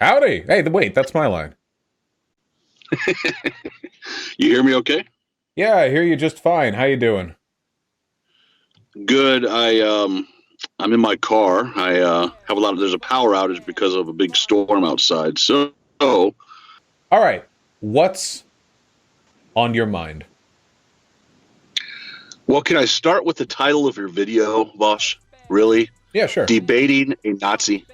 Howdy. Hey, wait, that's my line. You hear me okay? Yeah, I hear you just fine. How you doing? Good. I'm in my car. I have there's a power outage because of a big storm outside. So, all right. What's on your mind? Well, can I start with the title of your video, Vaush? Really? Yeah, sure. Debating a Nazi.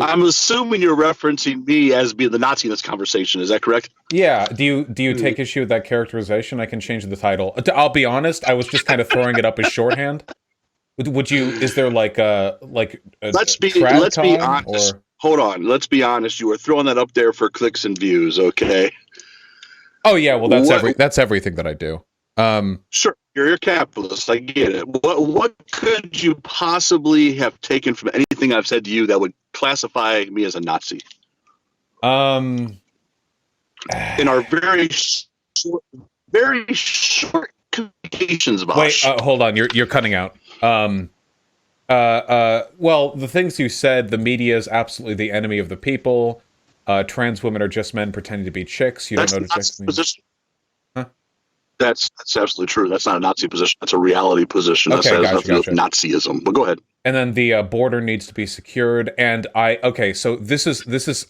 I'm assuming you're referencing me as being the Nazi in this conversation. Is that correct? Yeah. Do you take issue with that characterization? I can change the title. I'll be honest. I was just kind of throwing it up as shorthand. Would you? Is there let's be honest. Or? Hold on. Let's be honest. You were throwing that up there for clicks and views. Okay. Oh yeah. Well, that's everything that I do. Sure, you're a capitalist. I get it. What could you possibly have taken from anything I've said to you that would classify me as a Nazi? In our very short communications, Vaush. Wait, hold on. You're cutting out. Well, the things you said, the media is absolutely the enemy of the people. Trans women are just men pretending to be chicks. You don't know what chicks mean. That's absolutely true. That's not a Nazi position. That's a reality position. Okay, that has nothing to do with Nazism. But go ahead. And then the border needs to be secured. And so this is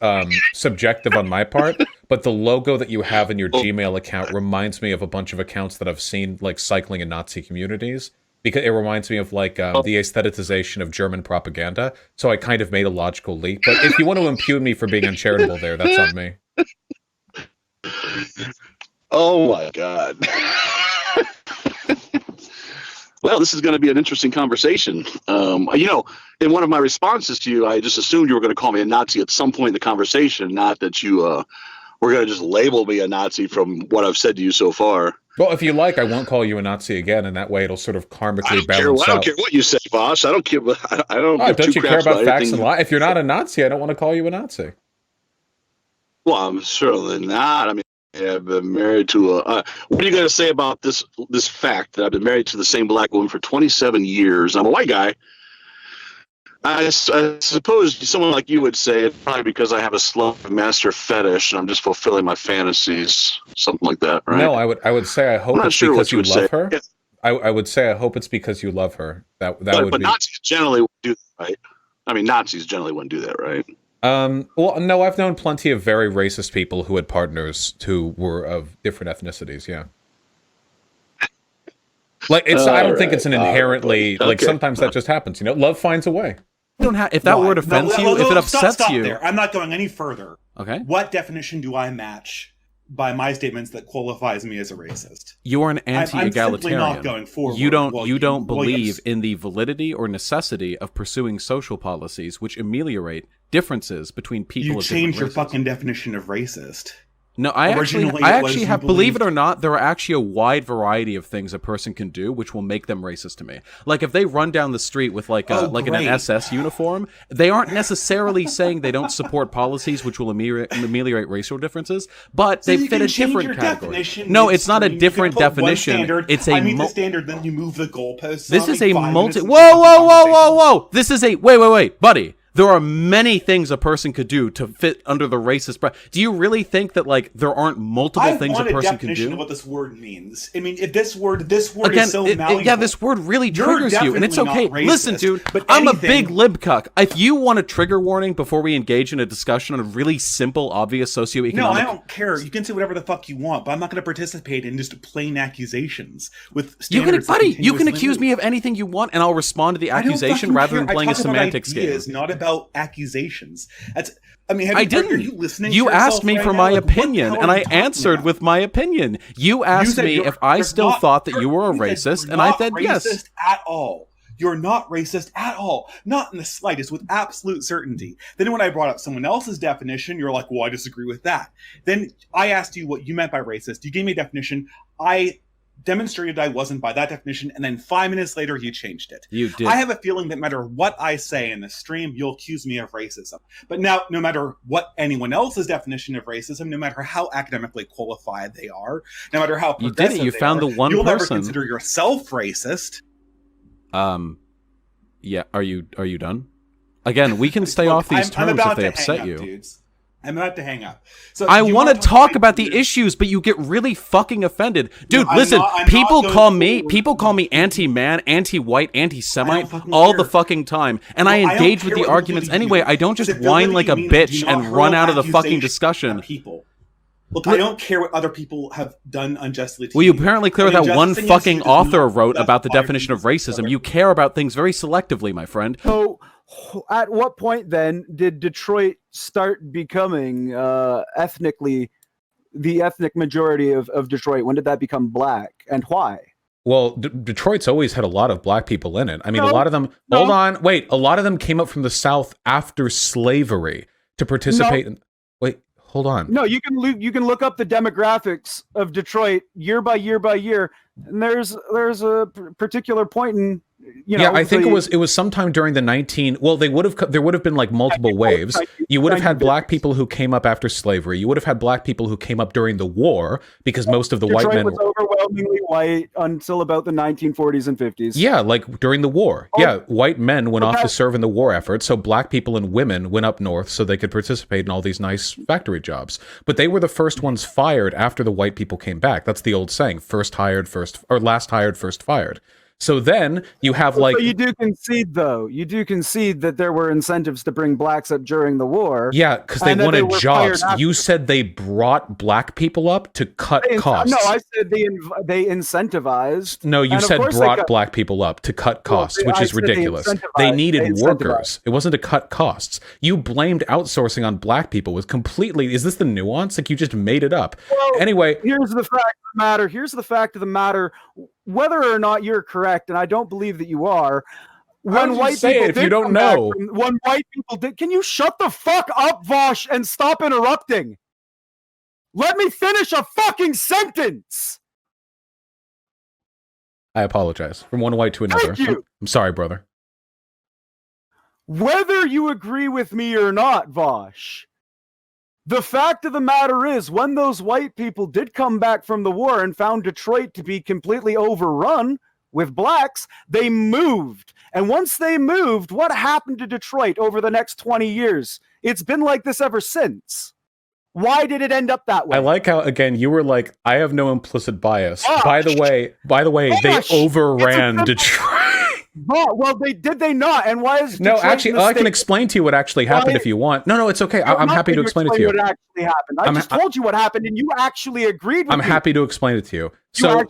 subjective on my part, but the logo that you have in your Gmail account reminds me of a bunch of accounts that I've seen like cycling in Nazi communities, because it reminds me of like the aestheticization of German propaganda. So I kind of made a logical leap. But if you want to impugn me for being uncharitable there, that's on me. Oh my God. Well, this is going to be an interesting conversation. In one of my responses to you, I just assumed you were going to call me a Nazi at some point in the conversation, not that you were going to just label me a Nazi from what I've said to you so far. Well, if you like, I won't call you a Nazi again, and that way it'll sort of karmically balance out. I don't care what you say, boss. I don't care. I don't. Don't you care about facts and lies? If you're not a Nazi, I don't want to call you a Nazi. Well, I'm certainly not. I mean, I've been married to what are you going to say about this fact that I've been married to the same black woman for 27 years? I'm a white guy. I suppose someone like you would say it's probably because I have a slave master fetish and I'm just fulfilling my fantasies, something like that, right? No, I would say I hope it's because you love her. Yeah. I would say I hope it's because you love her. But Nazis generally would do that, right? I mean, Nazis generally wouldn't do that, right? Well, no, I've known plenty of very racist people who had partners who were of different ethnicities, yeah. Like, I don't think it's an inherently, sometimes that just happens, love finds a way. You don't have, if that word offends you, if it upsets stop you. There. I'm not going any further. Okay. What definition do I match by my statements that qualifies me as a racist? You are an anti-egalitarian. I'm simply not going forward. You don't believe in the validity or necessity of pursuing social policies which ameliorate differences between people of different races. You changed your fucking definition of racist. No, I actually have, believe it or not, there are actually a wide variety of things a person can do which will make them racist to me. Like if they run down the street with an SS uniform, they aren't necessarily saying they don't support policies which will ameliorate racial differences, but they fit a different category. No, it's not a different definition. It's a the standard, then you move the goalposts. This is a whoa. This is a wait, buddy. There are many things a person could do to fit under the racist. Do you really think that there aren't multiple things a person can do? I want a definition of what this word means. I mean, if this word again, is so malleable. Yeah, this word really triggers you, and it's okay. Listen, dude, I'm a big libcuck. If you want a trigger warning before we engage in a discussion on a really simple, obvious socioeconomic... No, I don't care. You can say whatever the fuck you want, but I'm not going to participate in just plain accusations with standards. You can accuse me of anything you want, and I'll respond to the accusation rather than playing a semantics game. Not about accusations. Have you listening? You asked me for my opinion, and I answered with my opinion. You asked me if I still thought that you were a racist, and I said yes. At all. You're not racist at all. Not in the slightest, with absolute certainty. Then when I brought up someone else's definition, you're like, well, I disagree with that. Then I asked you what you meant by racist. You gave me a definition. I demonstrated I wasn't by that definition, and then 5 minutes later you changed it. You did. I have a feeling that no matter what I say in the stream, you'll accuse me of racism. But now, no matter what anyone else's definition of racism, no matter how academically qualified they are, no matter how progressive you did it. You found the one you'll person. Never consider yourself racist. Yeah. Are you done? Again, we can stay off these terms if they upset you. Dudes. I'm about to hang up. So I want to talk about the issues, but you get really fucking offended. Dude, listen, people call me anti-man, anti-white, anti-Semite all the fucking time. And I engage with the arguments anyway. I don't just whine like a bitch and run out of the fucking discussion. Look, I don't care what other people have done unjustly to you. Well, you apparently clear what that one fucking author wrote about the definition of racism. You care about things very selectively, my friend. So, at what point then did Detroit start becoming ethnically the ethnic majority of Detroit? When did that become black, and why? Well, Detroit's always had a lot of black people in it. I mean, a lot of them. Hold on, wait. A lot of them came up from the South after slavery to participate in. Wait, hold on. No, you can look up the demographics of Detroit year by year by year, and there's a particular point in. I think it was sometime during the there would have been like multiple waves. You would have had black people who came up after slavery. You would have had black people who came up during the war because most of the white men was overwhelmingly white until about the 1940s and 50s. Yeah, like during the war. Yeah, white men went off to serve in the war effort, so black people and women went up north so they could participate in all these nice factory jobs. But they were the first ones fired after the white people came back. That's the old saying, last hired, first fired. So then you have like... So you do concede, though. You do concede that there were incentives to bring blacks up during the war. Yeah, because they wanted jobs. You said they brought black people up to cut costs. No, I said they incentivized. No, you said brought black people up to cut costs, which is ridiculous. They needed workers. It wasn't to cut costs. You blamed outsourcing on black people. Was completely... Is this the nuance? Like you just made it up. Well, anyway... Here's the fact of the matter. Here's the fact of the matter. Whether or not you're correct, and I don't believe that you are, when white people if you don't know, when white people did, can you shut the fuck up, Vaush, and stop interrupting? Let me finish a fucking sentence. I apologize. From one white to another. Thank you. I'm sorry, brother. Whether you agree with me or not, Vaush, the fact of the matter is, when those white people did come back from the war and found Detroit to be completely overrun with blacks, they moved. And once they moved, what happened to Detroit over the next 20 years? It's been like this ever since. Why did it end up that way? I like how, again, you were like, I have no implicit bias. By the way, they overran Detroit. Well, did they not? And why is Detroit actually? I can explain to you what actually happened if you want. No, it's okay. I'm happy to explain it to you. What actually happened? I just told you what happened, and you actually agreed with me. I'm happy to explain it to you. So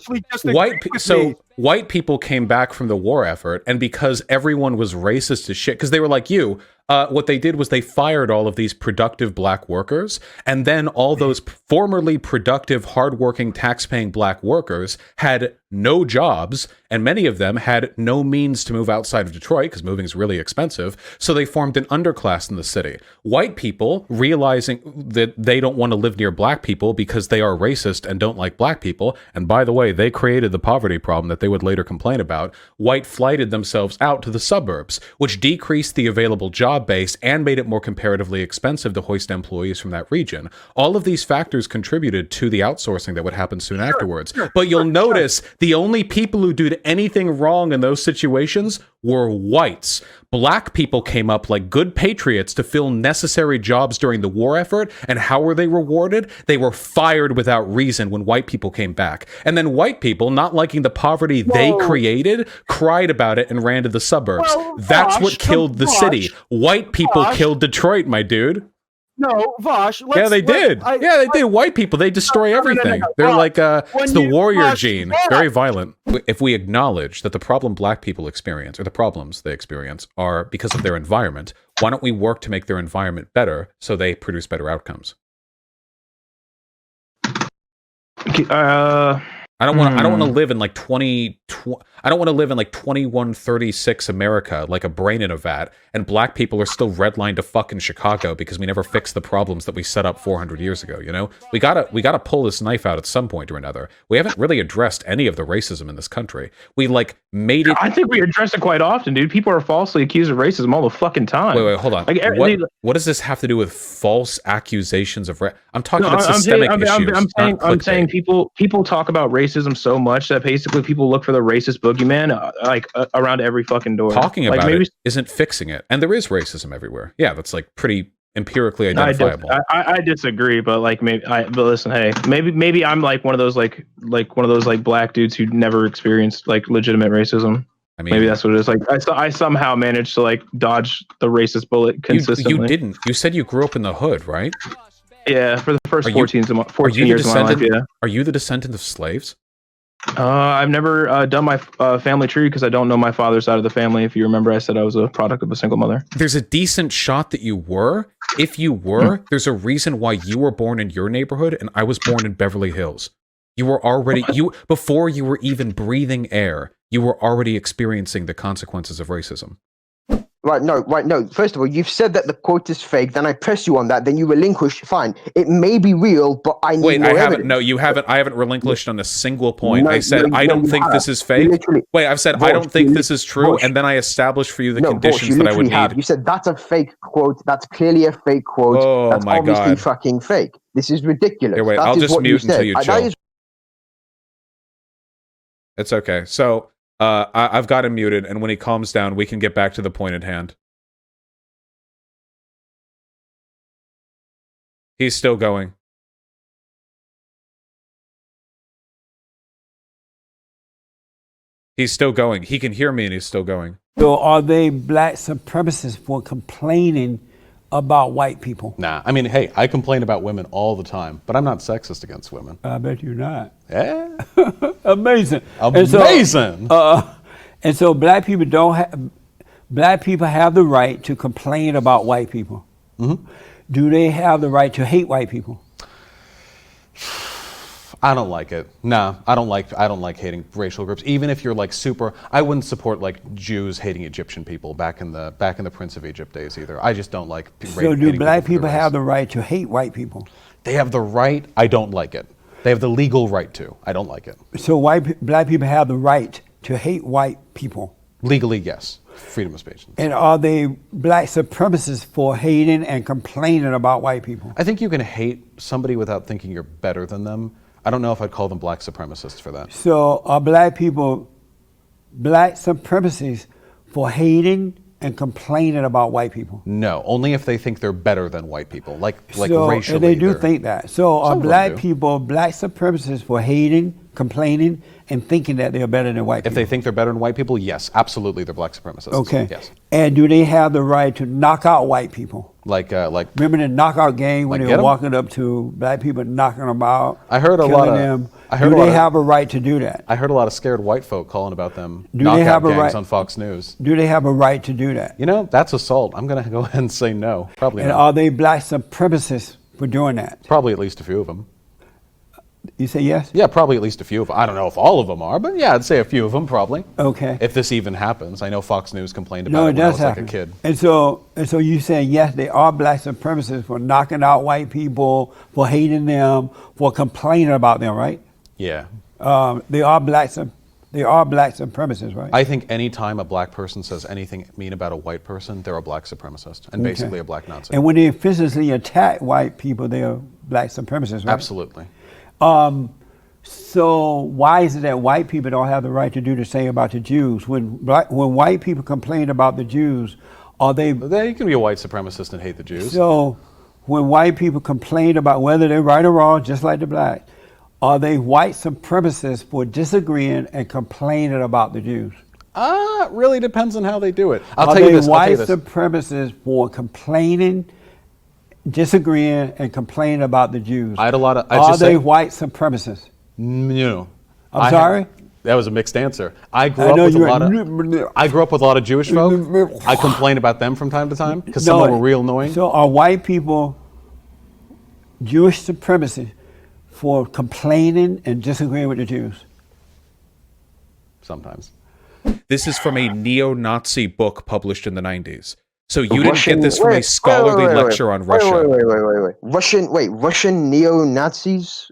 white people came back from the war effort, and because everyone was racist as shit, because they were like you. What they did was they fired all of these productive black workers, and then all those formerly productive, hardworking, tax-paying black workers had no jobs, and many of them had no means to move outside of Detroit, because moving is really expensive, so they formed an underclass in the city. White people, realizing that they don't want to live near black people because they are racist and don't like black people, and by the way, they created the poverty problem that they would later complain about, white flighted themselves out to the suburbs, which decreased the available job base and made it more comparatively expensive to hoist employees from that region. All of these factors contributed to the outsourcing that would happen soon afterwards. But you'll notice the only people who did anything wrong in those situations were whites. Black people came up like good patriots to fill necessary jobs during the war effort, and how were they rewarded? They were fired without reason when white people came back. And then white people, not liking the poverty they created, cried about it and ran to the suburbs. That's what killed the city. White people killed Detroit, my dude. No, Vaush. Yeah, they did. They did. White people, they destroy everything. They're like, it's the warrior gene. Very violent. If we acknowledge that the problem black people experience, or the problems they experience, are because of their environment, why don't we work to make their environment better so they produce better outcomes? I don't want to live in like 2136 America, like a brain in a vat, and black people are still redlined to fucking Chicago because we never fixed the problems that we set up 400 years ago, you know? We gotta pull this knife out at some point or another. We haven't really addressed any of the racism in this country. We like made it... I think we address it quite often, dude. People are falsely accused of racism all the fucking time. Wait, hold on. Like, what does this have to do with false accusations of I'm talking about systemic issues. I'm saying people talk about racism racism so much that basically people look for the racist boogeyman around every fucking door. Talking about it isn't fixing it, and there is racism everywhere. Yeah, that's like pretty empirically identifiable. I disagree, but like but listen, hey, maybe I'm like one of those like one of those like black dudes who never experienced like legitimate racism. I mean, maybe that's what it is. Like I somehow managed to like dodge the racist bullet consistently. You didn't. You said you grew up in the hood, right? Yeah, for the first 14 years of my life. Yeah. Are you the descendant of slaves? I've never done my family tree because I don't know my father's side of the family. If you remember, I said I was a product of a single mother. There's a decent shot that you were. If you were, there's a reason why you were born in your neighborhood and I was born in Beverly Hills. You were already before you were even breathing air. You were already experiencing the consequences of racism. Right, no. First of all, you've said that the quote is fake. Then I press you on that. Then you relinquish. Fine, it may be real, but I need more evidence. No, you haven't. I haven't relinquished on a single point. I said I don't think this is fake. Wait, I've said I don't think this is true, and then I established for you the conditions that I would need. You said that's a fake quote. That's clearly a fake quote. Oh that's my obviously God. fucking fake. This is ridiculous. Here, wait, I'll just mute until you chill. It's okay. So I've got him muted, and when he calms down, we can get back to the point at hand. He's still going. He's still going. He can hear me and he's still going. So are they black supremacists for complaining about white people? Nah, I mean, hey, I complain about women all the time, but I'm not sexist against women. I bet you're not. Yeah. Amazing. Amazing. And so black people have the right to complain about white people. Mm-hmm. Do they have the right to hate white people? I don't like it. No, I don't like hating racial groups. Even if you're like I wouldn't support like Jews hating Egyptian people back in the Prince of Egypt days either. I just don't like. So do black people have the right to hate white people? They have the right. I don't like it. They have the legal right to. I don't like it. So black people have the right to hate white people? Legally, yes. Freedom of speech. And are they black supremacists for hating and complaining about white people? I think you can hate somebody without thinking you're better than them. I don't know if I'd call them black supremacists for that. So are black people black supremacists for hating and complaining about white people? No, only if they think they're better than white people, like racially. And they do think that. So are black people black supremacists for hating, complaining, and thinking that they're better than white people? If they think they're better than white people, yes, absolutely, they're black supremacists. Okay. Yes. And do they have the right to knock out white people? Like remember the knockout gang when they were walking up to black people, knocking them out? I heard a lot of them. Do they have a right to do that? I heard a lot of scared white folk calling about them knockout gangs on Fox News. Do they have a right to do that? You know, that's assault. I'm going to go ahead and say no. Probably not. And are they black supremacists for doing that? Probably at least a few of them. You say yes? Yeah, probably at least a few of them. I don't know if all of them are, but yeah, I'd say a few of them probably. Okay. If this even happens. I know Fox News complained about it when I was like a kid. And so you saying yes, they are black supremacists for knocking out white people, for hating them, for complaining about them, right? Yeah. They are black supremacists, right? I think any time a black person says anything mean about a white person, they're a black supremacist and basically a black Nazi. And when they physically attack white people, they are black supremacists, right? Absolutely. So why is it that white people don't have the right to do the same about the Jews? When white people complain about the Jews, are they? They can be a white supremacist and hate the Jews. So when white people complain about whether they're right or wrong, just like the black, are they white supremacists for disagreeing and complaining about the Jews? It really depends on how they do it. Are they white supremacists for complaining, disagreeing, and complaining about the Jews? Are they white supremacists? No. I'm sorry? That was a mixed answer. I grew up with a lot of Jewish folk. I complain about them from time to time because some of them were real annoying. So are white people Jewish supremacists for complaining and disagreeing with the Jews? Sometimes. This is from a neo-Nazi book published in the 90s. So you didn't get this from a scholarly lecture on Russia. Wait. Russian neo-Nazis?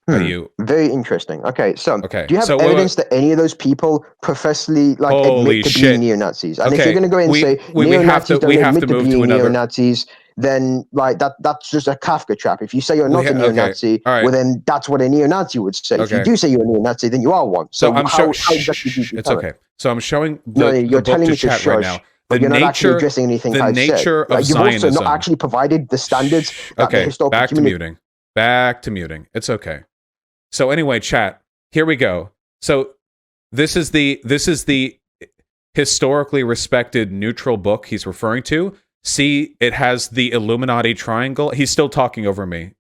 Very interesting. Okay, so do you have evidence that any of those people professedly admit to being neo-Nazis? And if you're going to go and say neo-Nazis don't admit to being neo-Nazis, then like that's just a Kafka trap. If you say you're not a neo-Nazi, well then that's what a neo-Nazi would say. If you do say you're a neo-Nazi, then you are one. So I'm how exactly do you it's okay. So I'm showing the you're book telling to me to chat right now. But you're not actually addressing anything I've said. Of you've Zionism. also not actually provided the standards that the historical back to muting. Back to muting. It's okay. So anyway, chat, here we go. So this is the historically respected neutral book he's referring to. See, it has the Illuminati triangle. He's still talking over me.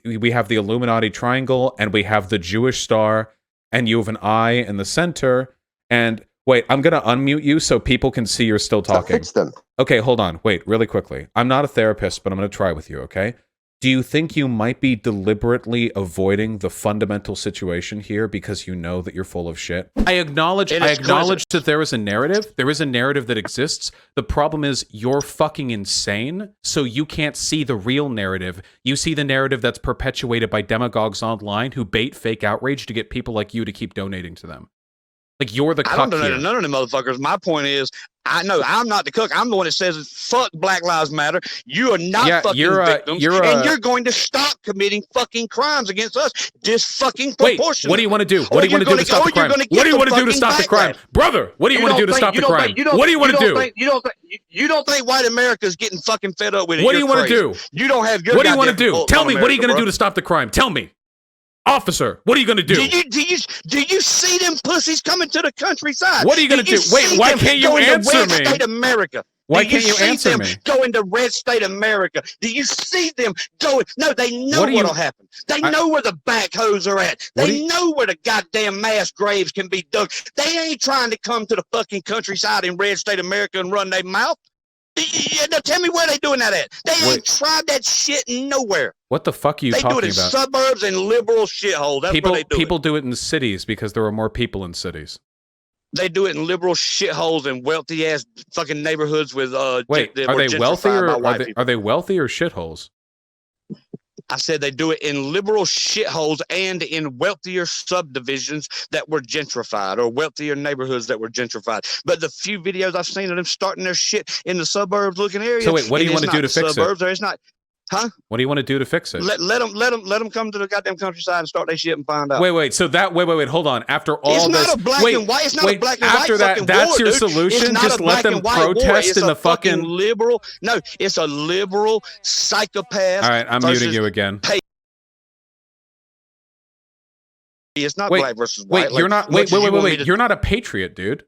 We have the Illuminati triangle, and we have the Jewish star, and you have an eye in the center. And wait, I'm going to unmute you so people can see you're still talking. That fits them. Okay, hold on. Wait, really quickly. I'm not a therapist, but I'm going to try with you, okay? Do you think you might be deliberately avoiding the fundamental situation here because you know that you're full of shit? I acknowledge that there is a narrative. There is a narrative that exists. The problem is you're fucking insane, so you can't see the real narrative. You see the narrative that's perpetuated by demagogues online who bait fake outrage to get people like you to keep donating to them. Like, you're the cuck. I don't donate to none of them motherfuckers. My point is, I know I'm not the cook. I'm the one that says fuck Black Lives Matter. You are not fucking victims, and you're going to stop committing fucking crimes against us. Fucking proportionate. Wait, what do you want to do? What do you want to do to stop the crime? What do you want to do to stop the crime, brother? What do you want to do to stop the crime? What do you want to do? You don't think white America's getting fucking fed up with it? What do you want to do? You don't have your. What do you want to do? Tell me. What are you going to do to stop the crime? Tell me. Officer, what are you going to do? Do you see them pussies coming to the countryside? What are you going to do? Wait, why can't you answer me? State America. Why can't you answer me? Going to red state America. Do you see them going? No, they know what'll happen. They know where the backhoes are at. They know where the goddamn mass graves can be dug. They ain't trying to come to the fucking countryside in red state America and run their mouth. Now tell me where they doing that at. They ain't tried that shit nowhere. What the fuck are you talking about? They do it in suburbs and liberal shitholes. That's where they do it. People do it in cities because there are more people in cities. They do it in liberal shitholes and wealthy ass fucking neighborhoods with wait, are they wealthy or are they wealthy or shitholes? I said they do it in liberal shitholes and in wealthier subdivisions that were gentrified or wealthier neighborhoods that were gentrified. But the few videos I've seen of them starting their shit in the suburbs looking areas. So wait, what do you want to do to fix it? It's not. Huh? What do you want to do to fix it? Let them come to the goddamn countryside and start their shit and find out. Wait. So that wait. Hold on. After all this, it's not a black and white. It's not a black and white. After that, that's your solution. Just let them protest in the fucking liberal. No, it's a liberal psychopath. All right, I'm muting you again. It's not black versus white. Wait, you're not. Wait. You're not a patriot, dude.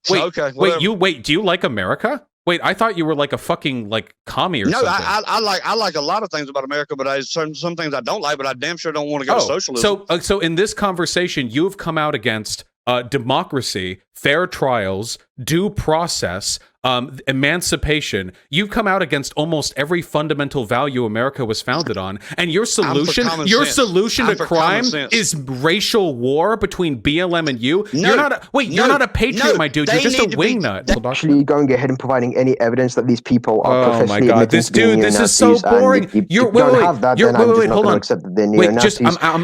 Wait. Okay. Wait. Do you like America? Wait, I thought you were like a fucking like commie or something. No, I like a lot of things about America, but some things I don't like. But I damn sure don't want to go to socialism. So in this conversation, you've come out against democracy, fair trials, due process, emancipation. You've come out against almost every fundamental value America was founded on, and your solution to crime is racial war between BLM and you. No, you're not a patriot, my dude. You're just a wingnut. Actually, going ahead and providing any evidence that these people are professionally admitting to being this is so boring. Wait, hold on.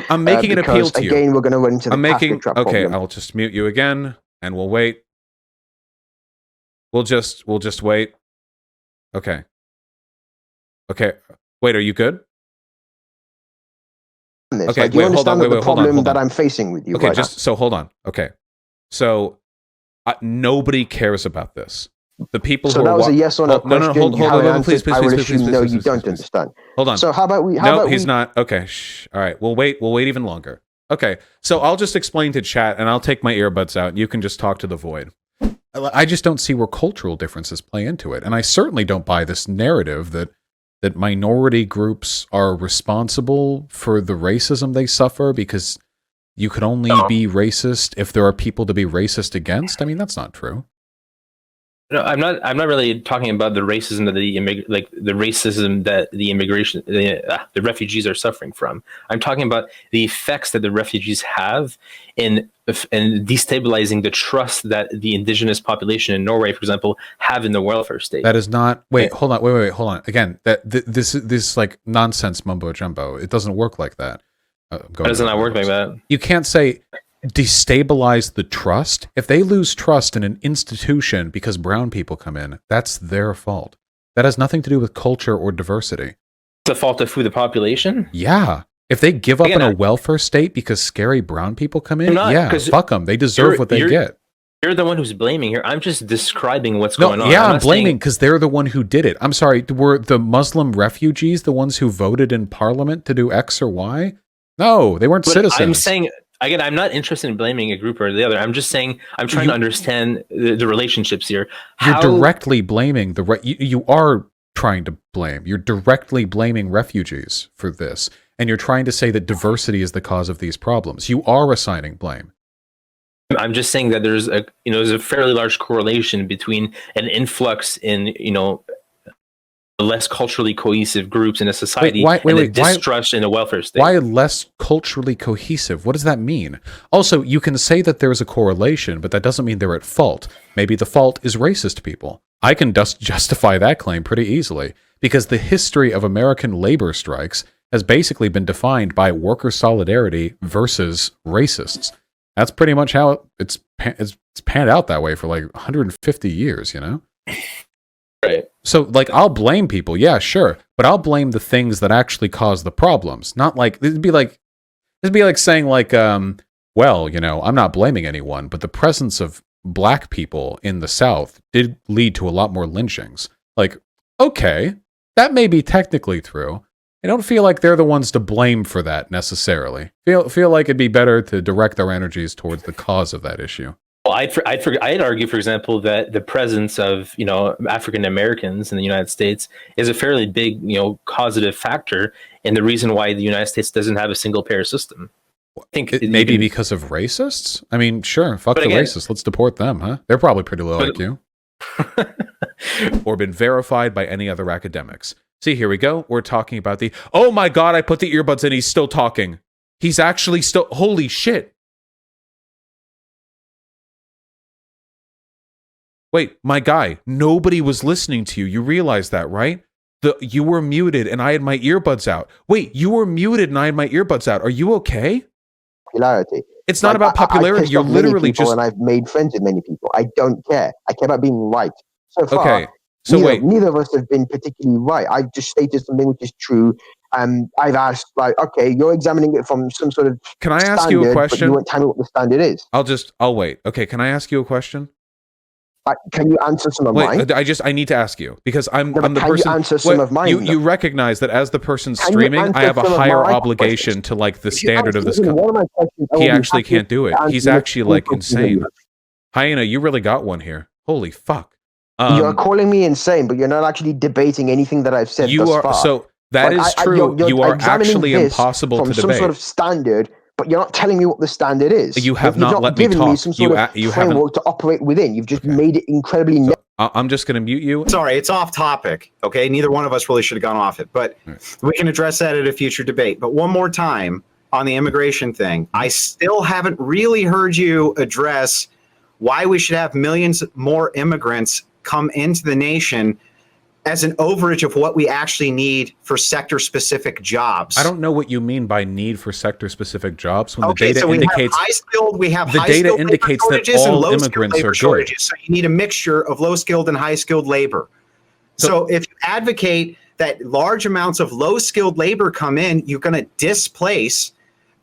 I'm making an appeal to you. Again, we're going to run into the Kafka trap problem. I'll just mute you again, and we'll wait. We'll just wait. Okay. Wait, are you good? Okay, wait, hold on. The problem that I'm facing with you. Okay, so hold on. Okay, so nobody cares about this. The people who that was a yes or no question. Hold on, please. No, you don't understand. Hold on. So how about we? No, he's not. Okay, all right. We'll wait even longer. Okay, so I'll just explain to chat, and I'll take my earbuds out, and you can just talk to the void. I just don't see where cultural differences play into it. And I certainly don't buy this narrative that minority groups are responsible for the racism they suffer because you can only be racist if there are people to be racist against. I mean, that's not true. No, I'm not really talking about the racism that the racism that the refugees are suffering from. I'm talking about the effects that the refugees have in destabilizing the trust that the indigenous population in Norway, for example, have in the welfare state. That is not. Hold on. Again, this is like nonsense mumbo jumbo. It doesn't work like that. It doesn't not work like that. You can't say destabilize the trust. If they lose trust in an institution because brown people come in, that's their fault. That has nothing to do with culture or diversity. It's the fault of who, the population? Yeah. If they give up on a welfare state because scary brown people come in, fuck them. They deserve what they get. You're the one who's blaming here. I'm just describing what's going on. Yeah, I'm blaming because they're the one who did it. I'm sorry, were the Muslim refugees the ones who voted in parliament to do X or Y? No, they weren't citizens. I'm saying, again, I'm not interested in blaming a group or the other. I'm just saying, I'm trying to understand the relationships here. You're directly blaming you are trying to blame. You're directly blaming refugees for this. And you're trying to say that diversity is the cause of these problems. You are assigning blame. I'm just saying that there's a fairly large correlation between an influx in, less culturally cohesive groups in a society and a distrust in a welfare state. Why less culturally cohesive? What does that mean? Also, you can say that there's a correlation, but that doesn't mean they're at fault. Maybe the fault is racist people. I can justify that claim pretty easily, because the history of American labor strikes has basically been defined by worker solidarity versus racists. That's pretty much how it's panned out that way for like 150 years, Right. So, like, I'll blame people, yeah, sure, but I'll blame the things that actually cause the problems. Not like it'd be like saying like, well, I'm not blaming anyone, but the presence of black people in the South did lead to a lot more lynchings. Like, okay, that may be technically true. I don't feel like they're the ones to blame for that necessarily. Feel like it'd be better to direct our energies towards the cause of that issue. Well, I'd argue, for example, that the presence of African Americans in the United States is a fairly big causative factor in the reason why the United States doesn't have a single payer system. I think maybe because of racists. I mean, sure, fuck the racists. Let's deport them, huh? They're probably pretty low IQ, or been verified by any other academics. See, here we go. We're talking about oh my God, I put the earbuds in. He's still talking. He's actually still, holy shit. Wait, my guy, nobody was listening to you. You realize that, right? You were muted and I had my earbuds out. Wait, you were muted and I had my earbuds out. Are you okay? Popularity. It's not about popularity. You're literally just... And I've made friends with many people. I don't care. I care about being right. So far, okay. So neither of us have been particularly right. I've just stated something which is true. I've asked, like, okay, you're examining it from some sort of Can I ask you a question? But you won't tell me what the standard is. I'll wait. Okay, can I ask you a question? Can you answer some of mine? I need to ask you because I'm the can person. You answer some of mine? You recognize that as the person streaming, I have a higher obligation to like the standard of this. He actually can't do it. He's actually like insane. Hyena, you really got one here. Holy fuck. You're calling me insane, but you're not actually debating anything that I've said thus far. So that is true. You are actually impossible to debate. Some sort of standard, but you're not telling me what the standard is. You have not let me talk. Me some sort of framework to operate within. You've just made it incredibly. I'm just going to mute you. Sorry, it's off topic. Okay, neither one of us really should have gone off it, but we can address that at a future debate. But one more time on the immigration thing, I still haven't really heard you address why we should have millions more immigrants come into the nation as an overage of what we actually need for sector-specific jobs. I don't know what you mean by need for sector-specific jobs. When okay, the data so indicates we have the data indicates that all immigrants are good. So you need a mixture of low-skilled and high-skilled labor. So if you advocate that large amounts of low-skilled labor come in, you're going to displace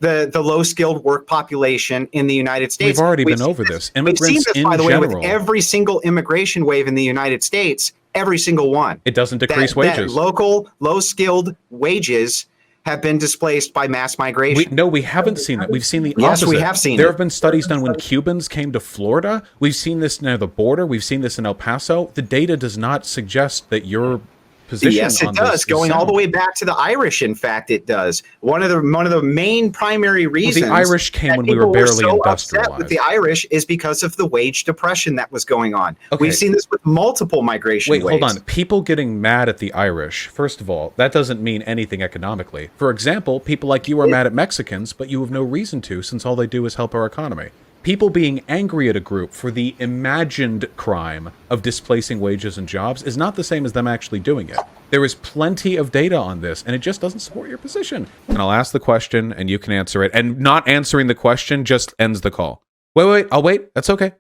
the low-skilled work population in the United States. We've already been over this. Immigrants we've seen this, by the way, with general. every single immigration wave in the United States, every single one. It doesn't decrease wages. Local, low-skilled wages have been displaced by mass migration. We haven't seen that. We've seen the opposite. Yes, we have seen There have been studies done when Cubans came to Florida. We've seen this near the border. We've seen this in El Paso. The data does not suggest that your position yes, it does. Going all the way back to the Irish, in fact, it does. One of the main primary reasons the Irish came when we were barely industrialized. With the Irish is because of the wage depression that was going on. Okay. We've seen this with multiple migration waves. Hold on. People getting mad at the Irish, first of all, that doesn't mean anything economically. For example, people like you are mad at Mexicans, but you have no reason to, since all they do is help our economy. People being angry at a group for the imagined crime of displacing wages and jobs is not the same as them actually doing it. There is plenty of data on this, and it just doesn't support your position. And I'll ask the question, and you can answer it. And not answering the question just ends the call. Wait, I'll wait. That's okay.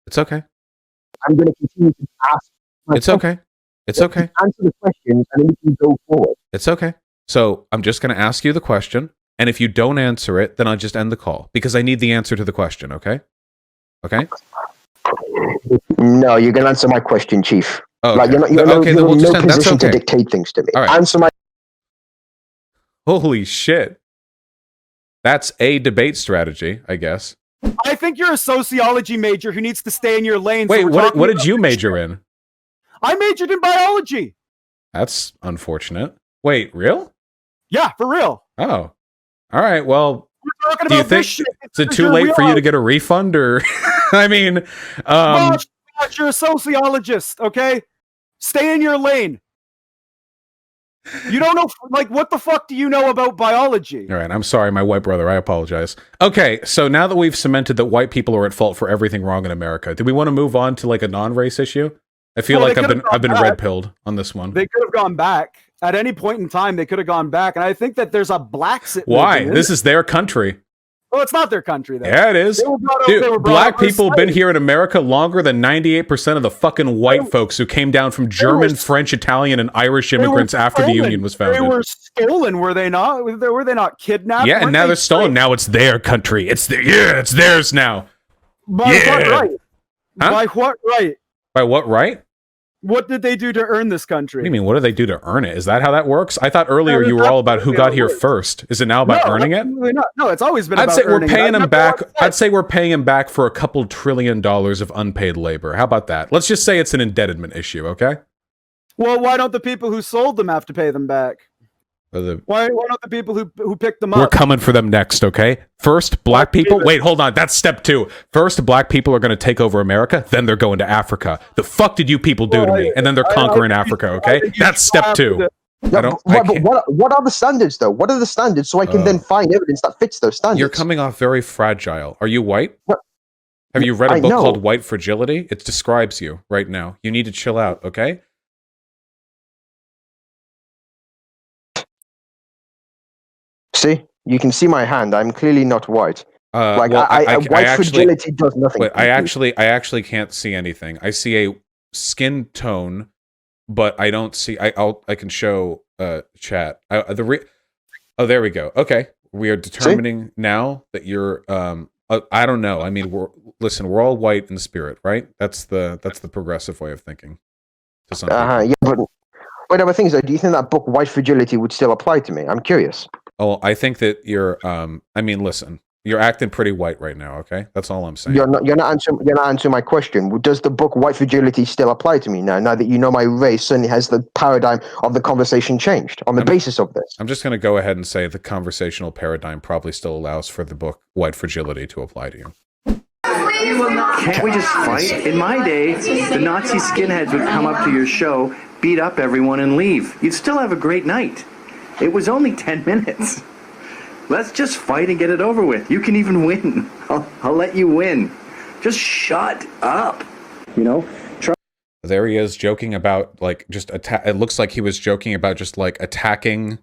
It's okay. I'm going to continue to ask It's okay. It's okay. Answer the questions, and then we can go forward. It's okay. So I'm just going to ask you the question, and if you don't answer it, then I'll just end the call because I need the answer to the question. Okay? Okay. No, you're going to answer my question, Chief. Oh, okay. Like you're Okay, then we'll in just no end. That's position to okay. dictate things to me. All right. Answer my. Holy shit. That's a debate strategy, I guess. I think you're a sociology major who needs to stay in your lane. Wait, so what did you major in? I majored in biology. That's unfortunate. Wait, real? Yeah, for real. Oh. All right, well, We're talking do you about think this shit. is it too late for you to get a refund or I mean, Vaush, you're a sociologist, okay? Stay in your lane. You don't know, like, what the fuck do you know about biology? all right, I'm sorry, my white brother. I apologize. Okay, so now that we've cemented that white people are at fault for everything wrong in America, do we want to move on to like a non-race issue? I feel like I've been red-pilled on this one. They could have gone back. At any point in time, they could have gone back. And I think that there's a Blaxit. Why? This is their country. Well, it's not their country, though. Yeah, it is. Dude, black people have been here in America longer than 98% of the fucking white folks who came down from German, French, Italian, and Irish immigrants after the Union was founded. They were stolen, were they not? Were they not kidnapped? Yeah, and now they're stolen. Now it's their country. It's theirs now. By what right? Huh? By what right? By what right? What did they do to earn this country? What do you mean? What do they do to earn it? Is that how that works? I thought earlier you were all about who got here first. Is it now about earning it? No, it's always been I'd about say we're earning paying it. them back. I'd say we're paying them back for a couple $1 trillion of unpaid labor. How about that? Let's just say it's an indebtedment issue, okay? Well, why don't the people who sold them have to pay them back? Why don't the people who picked them up? We're coming for them next, okay? First, black people. Wait, hold on. That's step 2. First, black people are going to take over America. Then they're going to Africa. The fuck did you people do to me? And then they're conquering Africa, okay? That's step 2. But what are the standards, though? What are the standards so I can then find evidence that fits those standards? You're coming off very fragile. Are you white? What? Have you read a I book know. called White Fragility? It describes you right now. You need to chill out, okay? See, you can see my hand. I'm clearly not white. White fragility does nothing. Wait, I actually can't see anything. I see a skin tone, but I don't see. I can show chat. Oh, there we go. Okay, we are determining now that you're. I don't know. I mean, we're all white in spirit, right? That's the progressive way of thinking. To some people. Yeah, but whatever things though, do you think that book White Fragility would still apply to me? I'm curious. Oh, I think that you're. I mean, listen, you're acting pretty white right now. Okay, that's all I'm saying. You're not answering my question. Does the book White Fragility still apply to me now? Now that you know my race, suddenly has the paradigm of the conversation changed on the basis of this? I'm just going to go ahead and say the conversational paradigm probably still allows for the book White Fragility to apply to you. Can't we just fight? In my day, the Nazi skinheads would come up to your show, beat up everyone, and leave. You'd still have a great night. It was only 10 minutes. Let's just fight and get it over with. You can even win. I'll let you win. Just shut up. You know? There he is joking about like just attack. It looks like he was joking about just like attacking.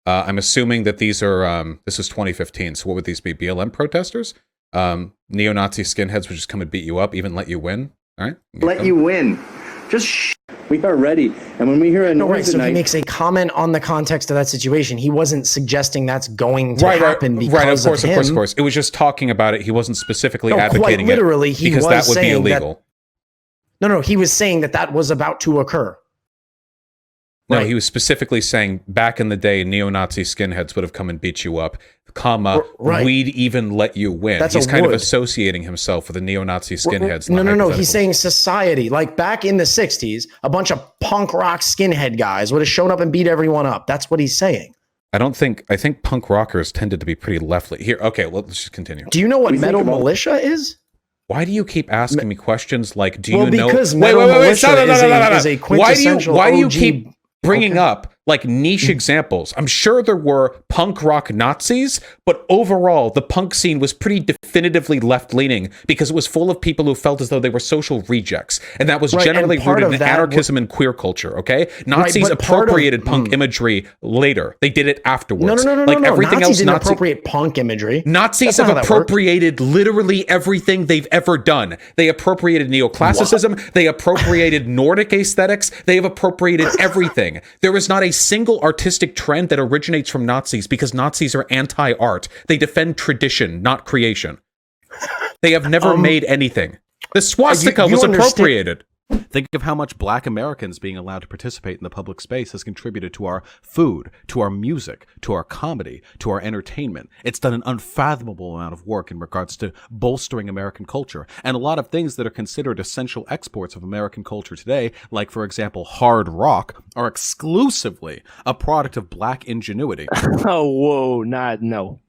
I'm assuming that these are this is 2015. So what would these be? BLM protesters? Neo-Nazi skinheads would just come and beat you up, even let you win. All right, let you win. Just we are ready. And when we hear a noise so he makes a comment on the context of that situation. He wasn't suggesting that's going to happen because of course. It was just talking about it. He wasn't specifically advocating quite literally, it because that would be illegal. No, he was saying that was about to occur. No, he was specifically saying back in the day, neo-Nazi skinheads would have come and beat you up, we'd even let you win. He's kind of associating himself with the neo-Nazi skinheads. No. He's saying society. Like back in the 60s, a bunch of punk rock skinhead guys would have shown up and beat everyone up. That's what he's saying. I think punk rockers tended to be pretty left. Here, okay, well, let's just continue. Do you know what metal militia is? Why do you keep asking me questions like, do you know? Because metal militia is a quintessential Why do you keep bringing up like niche examples. I'm sure there were punk rock Nazis, but overall, the punk scene was pretty definitively left-leaning because it was full of people who felt as though they were social rejects. And that was generally rooted in anarchism and queer culture, okay? Nazis appropriated punk imagery later. They did it afterwards. No. Everything Nazis else, didn't appropriate punk imagery. Nazis have appropriated literally everything they've ever done. They appropriated neoclassicism. They appropriated Nordic aesthetics. They have appropriated everything. There is not a single artistic trend that originates from Nazis because Nazis are anti-art. They defend tradition, not creation. They have never made anything. The swastika was appropriated. Think of how much black Americans being allowed to participate in the public space has contributed to our food, to our music, to our comedy, to our entertainment. It's done an unfathomable amount of work in regards to bolstering American culture. And a lot of things that are considered essential exports of American culture today, like, for example, hard rock, are exclusively a product of black ingenuity. Oh, whoa, no. No.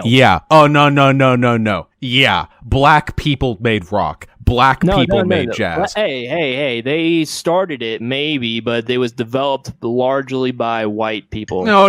Yeah. Oh, no. Yeah. Black people made rock. Black people made jazz. Hey. They started it, maybe, but it was developed largely by white people. No.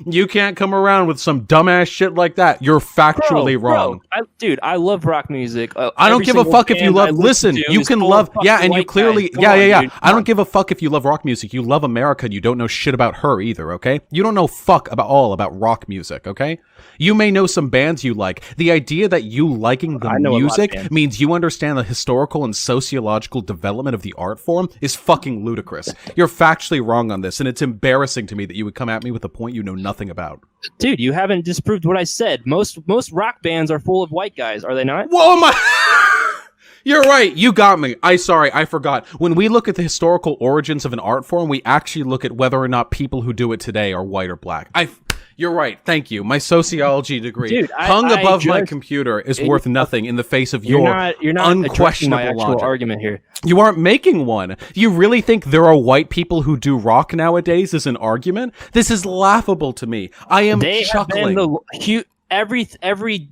You can't come around with some dumbass shit like that. You're factually wrong. Dude, I love rock music. I don't give a fuck if you love. Listen, you can love. Yeah, and you clearly. Yeah. I don't give a fuck if you love rock music. You love America and you don't know shit about her either, okay? You don't know fuck about rock music, okay? You may know some bands you like. The idea that you liking the music means you understand the historical and sociological development of the art form is fucking ludicrous. You're factually wrong on this, and it's embarrassing to me that you would come at me with a point you know nothing about. Dude, you haven't disproved what I said. Most rock bands are full of white guys, are they not? Whoa, You're right. You got me. I forgot. When we look at the historical origins of an art form, we actually look at whether or not people who do it today are white or black. You're right. Thank you. My sociology degree, dude, hung above my computer, is worth nothing in the face of your unquestionable my actual logic. argument here. You aren't making one. You really think there are white people who do rock nowadays as an argument? This is laughable to me. I am chuckling. Every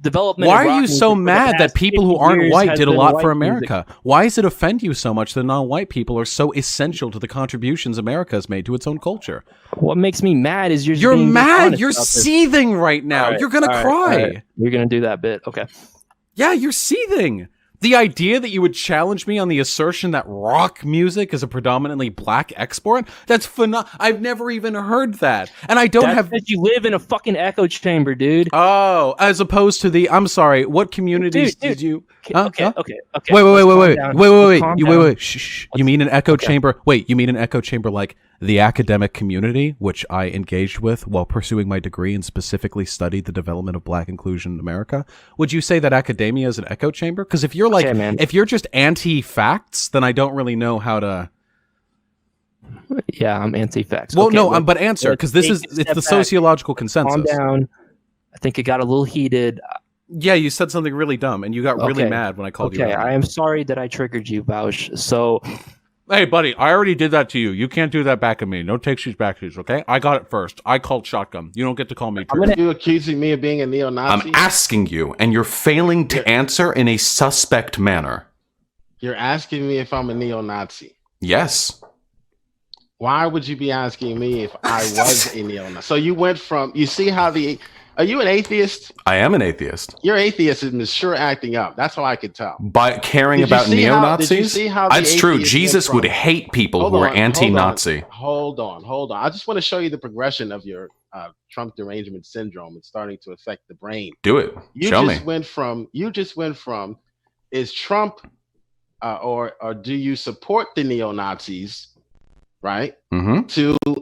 development. Why are you so mad that people who aren't white did a lot for America? Why does it offend you so much that non-white people are so essential to the contributions America has made to its own culture? What makes me mad is you're mad. You're seething right now. You're gonna cry. Right. You're gonna do that bit. Okay. Yeah, you're seething. The idea that you would challenge me on the assertion that rock music is a predominantly black export, that's phenomenal. I've never even heard that. And I don't have... You live in a fucking echo chamber, dude. Oh, as opposed to the... I'm sorry, what communities did you... Okay. Wait. Shh. You mean an echo chamber? Wait, you mean an echo chamber like the academic community, which I engaged with while pursuing my degree and specifically studied the development of black inclusion in America? Would you say that academia is an echo chamber? Because if you're like, if you're just anti-facts, then I don't really know how to... Yeah, I'm anti-facts. Well, no, but answer, because it's the sociological consensus. Calm down. I think it got a little heated. Yeah, you said something really dumb, and you got really mad when I called you out. Okay, I am sorry that I triggered you, Vaush. So... Hey, buddy, I already did that to you. You can't do that back at me. No takesies, backsies, okay? I got it first. I called shotgun. You don't get to call me true. You accusing me of being a neo-Nazi? I'm asking you, and you're failing to answer in a suspect manner. You're asking me if I'm a neo-Nazi? Yes. Why would you be asking me if I was a neo-Nazi? So you went from... You see how the... Are you an atheist? I am an atheist. Your atheism is sure acting up. That's how I could tell. By caring about neo-Nazis? That's true. Jesus would hate people who are anti-Nazi. Hold on. I just want to show you the progression of your Trump derangement syndrome. It's starting to affect the brain. Do it. Show me. You just went from, is Trump or do you support the neo-Nazis? Right? Mm-hmm.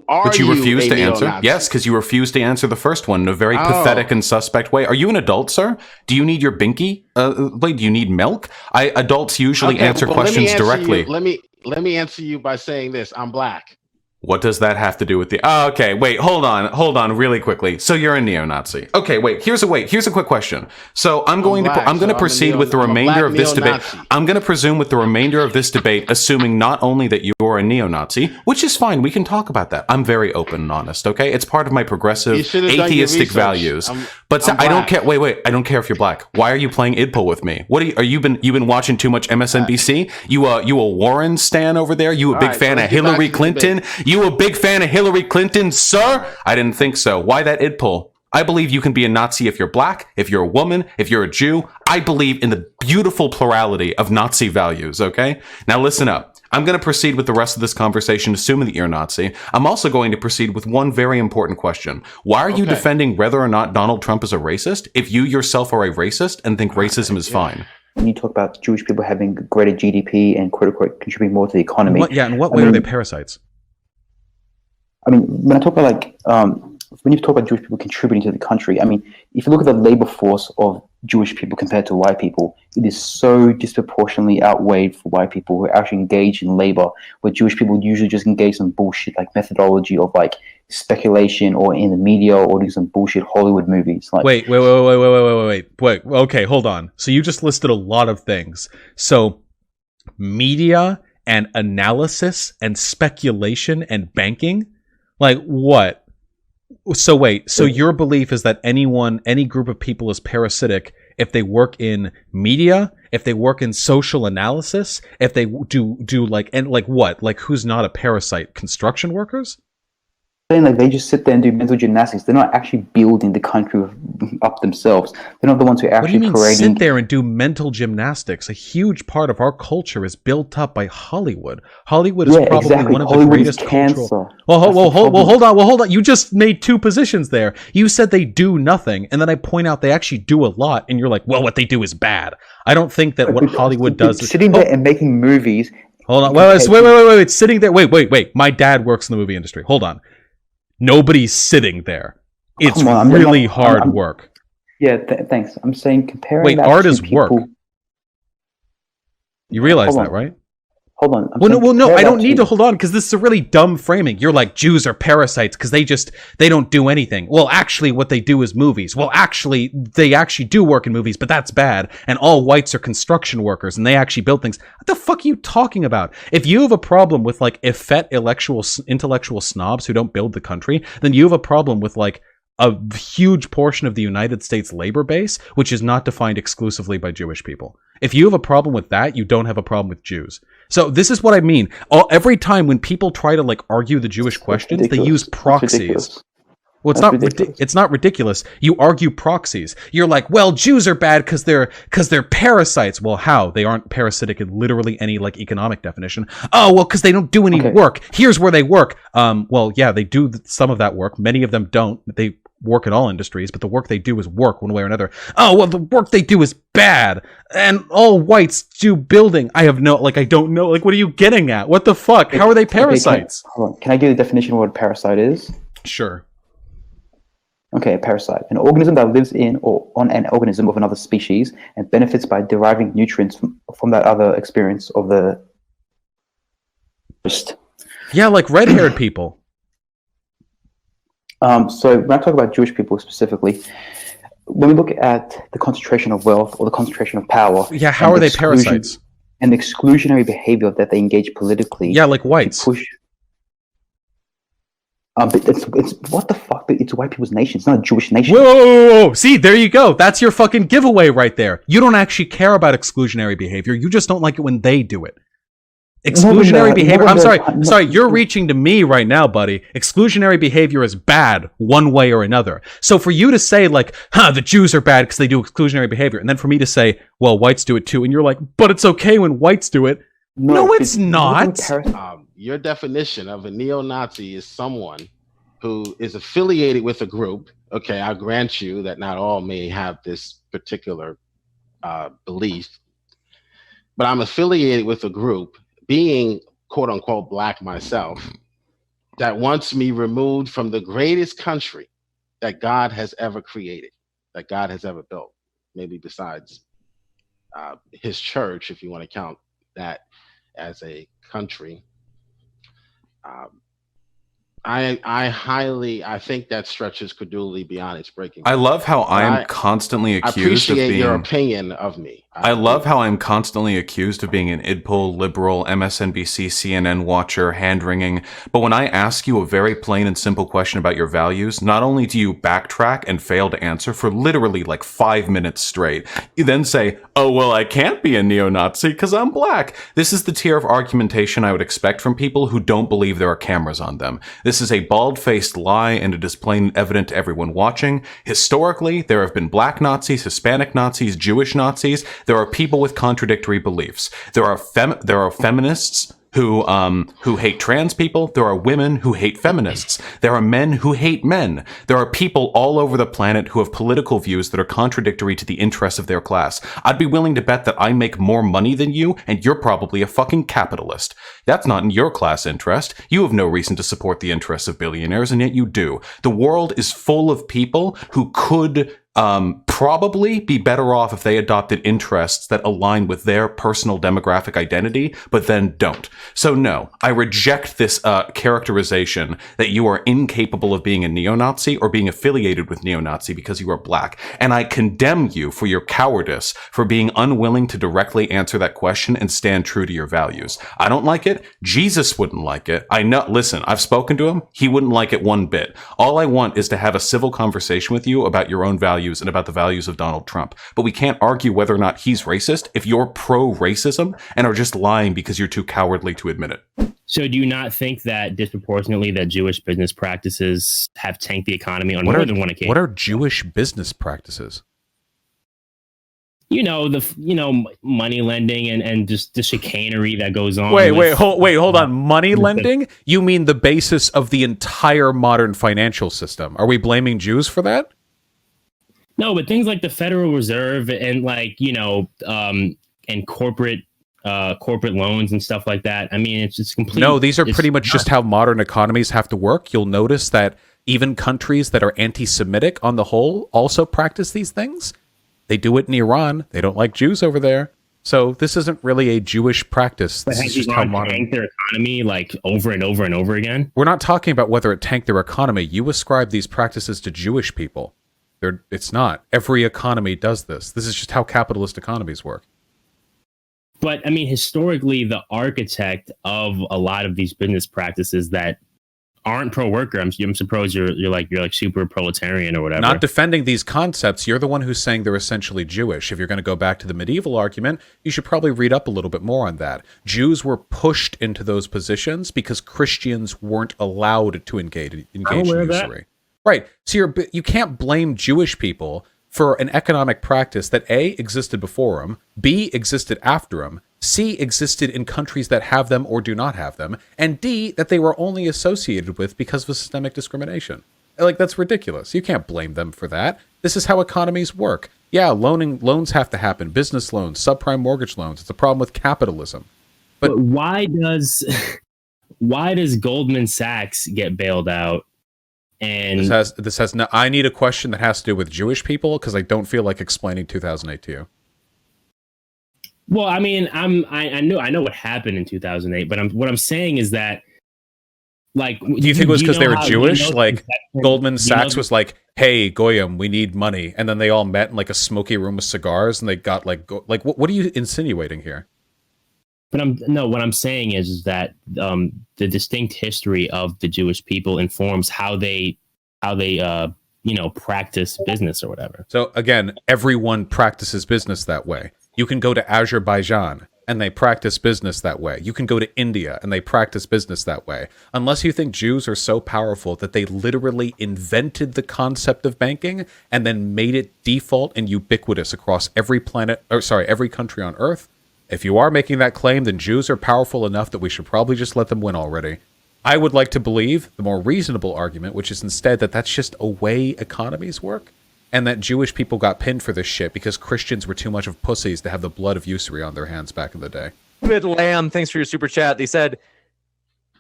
But you refuse to answer? Yes, because you refuse to answer the first one in a very pathetic and suspect way. Are you an adult, sir? Do you need your binky? Do you need milk? Adults usually answer questions directly. Let me answer you by saying this. I'm black. What does that have to do with the... Oh, okay, wait, hold on really quickly. So you're a neo-Nazi. Okay, here's a quick question. So I'm going to proceed with the remainder of this debate. I'm going to presume with the remainder of this debate, assuming not only that you're a neo-Nazi, which is fine, we can talk about that. I'm very open and honest, okay? It's part of my progressive atheistic values. But I don't care. Wait, I don't care if you're black. Why are you playing idpol with me? You've been watching too much MSNBC? You a Warren stan over there? You a big fan of Hillary Clinton? You a big fan of Hillary Clinton, sir? I didn't think so. Why that id pull? I believe you can be a Nazi if you're black, if you're a woman, if you're a Jew. I believe in the beautiful plurality of Nazi values, okay? Now listen up. I'm going to proceed with the rest of this conversation, assuming that you're a Nazi. I'm also going to proceed with one very important question. Why are you defending whether or not Donald Trump is a racist if you yourself are a racist and think racism is fine? When you talk about Jewish people having greater GDP and quote-unquote contributing more to the economy. In what way are they parasites? I mean, when I talk about when you talk about Jewish people contributing to the country, I mean, if you look at the labor force of Jewish people compared to white people, it is so disproportionately outweighed for white people who are actually engaged in labor, where Jewish people usually just engage in bullshit like methodology of like speculation or in the media or do some bullshit Hollywood movies. Like, wait. Okay, hold on. So you just listed a lot of things. So media and analysis and speculation and banking, like what? So wait, so your belief is that any group of people is parasitic if they work in media, if they work in social analysis, if they do what? Like who's not a parasite? Construction workers? Saying like they just sit there and do mental gymnastics. They're not actually building the country up themselves. They're not the ones who are actually creating. Sit there and do mental gymnastics? A huge part of our culture is built up by Hollywood. Hollywood is probably one of the greatest cultural. Well, hold on. You just made two positions there. You said they do nothing, and then I point out they actually do a lot, and you're like, well, what they do is bad. I don't think that what Hollywood does is sitting there and making movies. Hold on. Wait. Sitting there. Wait. My dad works in the movie industry. Hold on. Nobody's sitting there. It's really hard work. Yeah, thanks. I'm saying comparing. Wait, art is work. You realize that, right? Hold on. No. I don't need to hold on because this is a really dumb framing. You're like Jews are parasites because they don't do anything. Well, actually, what they do is movies. Well, actually, they actually do work in movies, but that's bad. And all whites are construction workers, and they actually build things. What the fuck are you talking about? If you have a problem with like effete intellectual snobs who don't build the country, then you have a problem with like a huge portion of the United States labor base, which is not defined exclusively by Jewish people. If you have a problem with that, you don't have a problem with Jews. So this is what I mean. Every time when people try to like argue the Jewish questions, they use proxies. Well, it's not ridiculous. You argue proxies. You're like, well, Jews are bad because they're parasites. Well, how? They aren't parasitic in literally any like economic definition. Oh, well, because they don't do any work. Here's where they work. Well, yeah, they do some of that work. Many of them don't. They work in all industries, but the work they do is work one way or another. Oh, well, the work they do is bad. And all whites do building. I don't know. Like, what are you getting at? What the fuck? How are they parasites? Can I give you the definition of what a parasite is? Sure. Okay, a parasite. An organism that lives in or on an organism of another species and benefits by deriving nutrients from that other experience of the host. Yeah, like red-haired people. So when I talk about Jewish people specifically, when we look at the concentration of wealth or the concentration of power... Yeah, how are they parasites? And the exclusionary behavior that they engage politically... Yeah, like whites. But it's what the fuck? It's white people's nation. It's not a Jewish nation. Whoa! See, there you go. That's your fucking giveaway right there. You don't actually care about exclusionary behavior. You just don't like it when they do it. Exclusionary behavior. I'm sorry. You're reaching to me right now, buddy. Exclusionary behavior is bad one way or another. So for you to say like, the Jews are bad because they do exclusionary behavior, and then for me to say, well, whites do it too, and you're like, but it's okay when whites do it. No, it's not. Your definition of a neo-Nazi is someone who is affiliated with a group. Okay, I'll grant you that not all may have this particular belief, but I'm affiliated with a group, being quote-unquote black myself, that wants me removed from the greatest country that God has ever created, that God has ever built, maybe besides his church, if you want to count that as a country. I think that stretches credulity beyond its breaking point. I love how I'm constantly accused of being... I appreciate your opinion of me. I love how I'm constantly accused of being an idpol, liberal, MSNBC, CNN watcher, hand-wringing, but when I ask you a very plain and simple question about your values, not only do you backtrack and fail to answer for literally like 5 minutes straight, you then say, oh, well, I can't be a neo-Nazi because I'm black. This is the tier of argumentation I would expect from people who don't believe there are cameras on them. This is a bald-faced lie, and it is plain and evident to everyone watching. Historically, there have been black Nazis, Hispanic Nazis, Jewish Nazis. There are people with contradictory beliefs. There are feminists who hate trans people. There are women who hate feminists. There are men who hate men. There are people all over the planet who have political views that are contradictory to the interests of their class. I'd be willing to bet that I make more money than you, and you're probably a fucking capitalist. That's not in your class interest. You have no reason to support the interests of billionaires, and yet you do. The world is full of people who could probably be better off if they adopted interests that align with their personal demographic identity, but then don't. So no, I reject this characterization that you are incapable of being a neo-Nazi or being affiliated with neo-Nazi because you are black. And I condemn you for your cowardice for being unwilling to directly answer that question and stand true to your values. I don't like it. Jesus wouldn't like it. I know, listen, I've spoken to him. He wouldn't like it one bit. All I want is to have a civil conversation with you about your own values and about the values of Donald Trump. But we can't argue whether or not he's racist if you're pro-racism and are just lying because you're too cowardly to admit it. So do you not think that disproportionately that Jewish business practices have tanked the economy on more than one occasion? What are Jewish business practices? Money lending and just the chicanery that goes on. Hold on. Money lending? You mean the basis of the entire modern financial system? Are we blaming Jews for that? No, but things like the Federal Reserve and and corporate loans and stuff like that. I mean, it's just completely. No, these are pretty much just how modern economies have to work. You'll notice that even countries that are anti-Semitic on the whole also practice these things. They do it in Iran. They don't like Jews over there. So this isn't really a Jewish practice. This is just how modern. Tanked their economy like over and over and over again. We're not talking about whether it tanked their economy. You ascribe these practices to Jewish people. It's not. Every economy does this. This is just how capitalist economies work. But I mean, historically, the architect of a lot of these business practices that aren't pro-worker, I'm suppose you're like super proletarian or whatever. Not defending these concepts. You're the one who's saying they're essentially Jewish. If you're going to go back to the medieval argument, you should probably read up a little bit more on that. Jews were pushed into those positions because Christians weren't allowed to engage in usury. Right. So you can't blame Jewish people for an economic practice that A, existed before them, B, existed after them, C, existed in countries that have them or do not have them, and D, that they were only associated with because of systemic discrimination. Like, that's ridiculous. You can't blame them for that. This is how economies work. Yeah, loans have to happen. Business loans, subprime mortgage loans. It's a problem with capitalism. But why does Goldman Sachs get bailed out? And this has no. I need a question that has to do with Jewish people because I don't feel like explaining 2008 to you. Well, I mean, I know what happened in 2008, but what I'm saying is that, like, do you think it was because they were Jewish? Like, Goldman Sachs was like, "Hey, Goyim, we need money," and then they all met in like a smoky room with cigars, and they got what are you insinuating here? But what I'm saying is that the distinct history of the Jewish people informs how they practice business or whatever. So again, everyone practices business that way. You can go to Azerbaijan and they practice business that way. You can go to India and they practice business that way. Unless you think Jews are so powerful that they literally invented the concept of banking and then made it default and ubiquitous across every country on Earth. If you are making that claim, then Jews are powerful enough that we should probably just let them win already. I would like to believe the more reasonable argument, which is instead that that's just a way economies work, and that Jewish people got pinned for this shit because Christians were too much of pussies to have the blood of usury on their hands back in the day. David Lamb, thanks for your super chat. They said,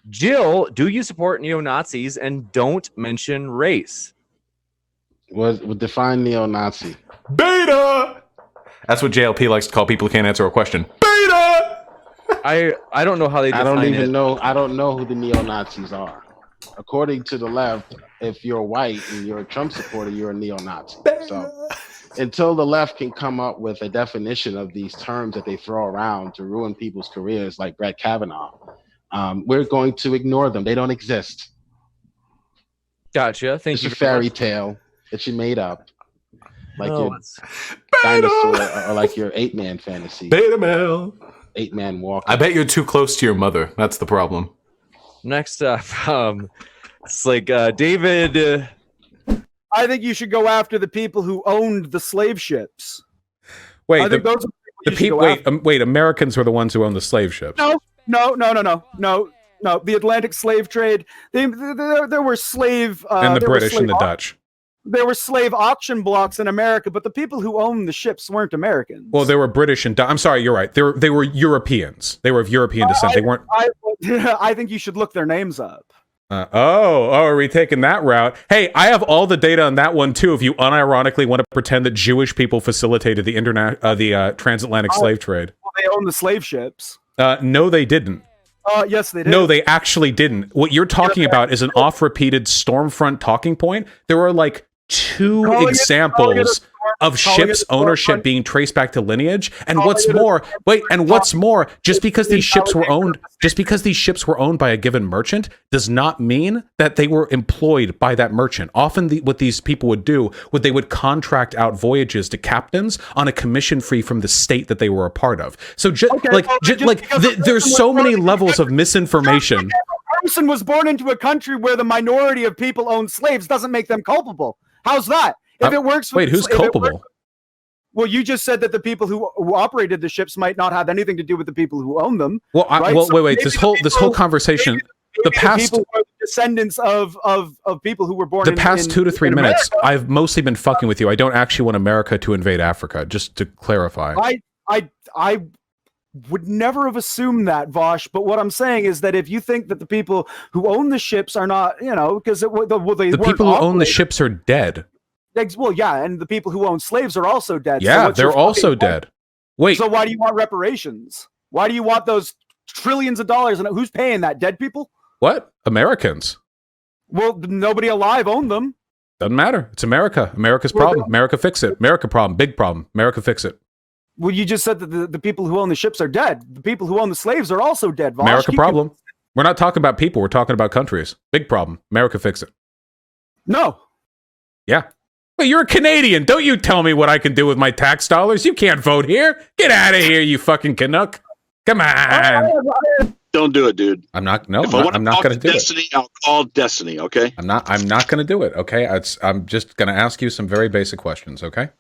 Jill, do you support neo-Nazis and don't mention race? Would define neo-Nazi. Beta! That's what JLP likes to call people who can't answer a question. Beta! I don't know how they define it. I don't know who the neo-Nazis are. According to the left, if you're white and you're a Trump supporter, you're a neo-Nazi. So until the left can come up with a definition of these terms that they throw around to ruin people's careers, like Brett Kavanaugh, we're going to ignore them. They don't exist. Gotcha. Thank you. It's a fairy tale that you made up, like Oh, your dinosaur or like your 8-man fantasy. Beta male. 8-man walk. I bet you're too close to your mother. That's the problem. Next up, it's like David. I think you should go after the people who owned the slave ships. Wait, I think those are the people. Wait, Americans were the ones who owned the slave ships. No. The Atlantic slave trade. There were slave and the British and the Dutch. There were slave auction blocks in America, but the people who owned the ships weren't Americans. Well, they were British and I'm sorry, you're right. They were Europeans. They were of European descent. They weren't. I think you should look their names up. Are we taking that route? Hey, I have all the data on that one too. If you unironically want to pretend that Jewish people facilitated the transatlantic slave trade. Well, they owned the slave ships. No, they didn't. Yes, they did. No, they actually didn't. What you're talking about is an oft-repeated Stormfront talking point. There were like 2 examples of ships ownership being traced back to lineage. And what's more, just because these ships were owned by a given merchant does not mean that they were employed by that merchant. Often what these people would do, they would contract out voyages to captains on a commission fee from the state that they were a part of. So there's so many levels of misinformation. A person was born into a country where the minority of people own slaves doesn't make them culpable. How's that? If it works, who's culpable? Well, you just said that the people who operated the ships might not have anything to do with the people who own them. Well, wait. This whole conversation, the past people were descendants of people who were born. The past 2 to 3 minutes, I've mostly been fucking with you. I don't actually want America to invade Africa. Just to clarify, I would never have assumed that, Vaush. But what I'm saying is that if you think that the people who own the ships are not, because the people who own the ships are dead. Well, yeah, and the people who own slaves are also dead. Yeah, they're also dead. Wait. So why do you want reparations? Why do you want those trillions of dollars? And who's paying that? Dead people? What? Americans. Well, nobody alive owned them. Doesn't matter. It's America. America's problem. America fix it. America problem. Big problem. America fix it. Well, you just said that the people who own the ships are dead. The people who own the slaves are also dead. Vaush. America problem. We're not talking about people. We're talking about countries. Big problem. America fix it. No. Yeah. But you're a Canadian. Don't you tell me what I can do with my tax dollars. You can't vote here. Get out of here, you fucking Canuck. Come on. Don't do it, dude. I'm not going to do Destiny, I'll call Destiny, okay? I'm not going to do it, okay? I'm just going to ask you some very basic questions, okay?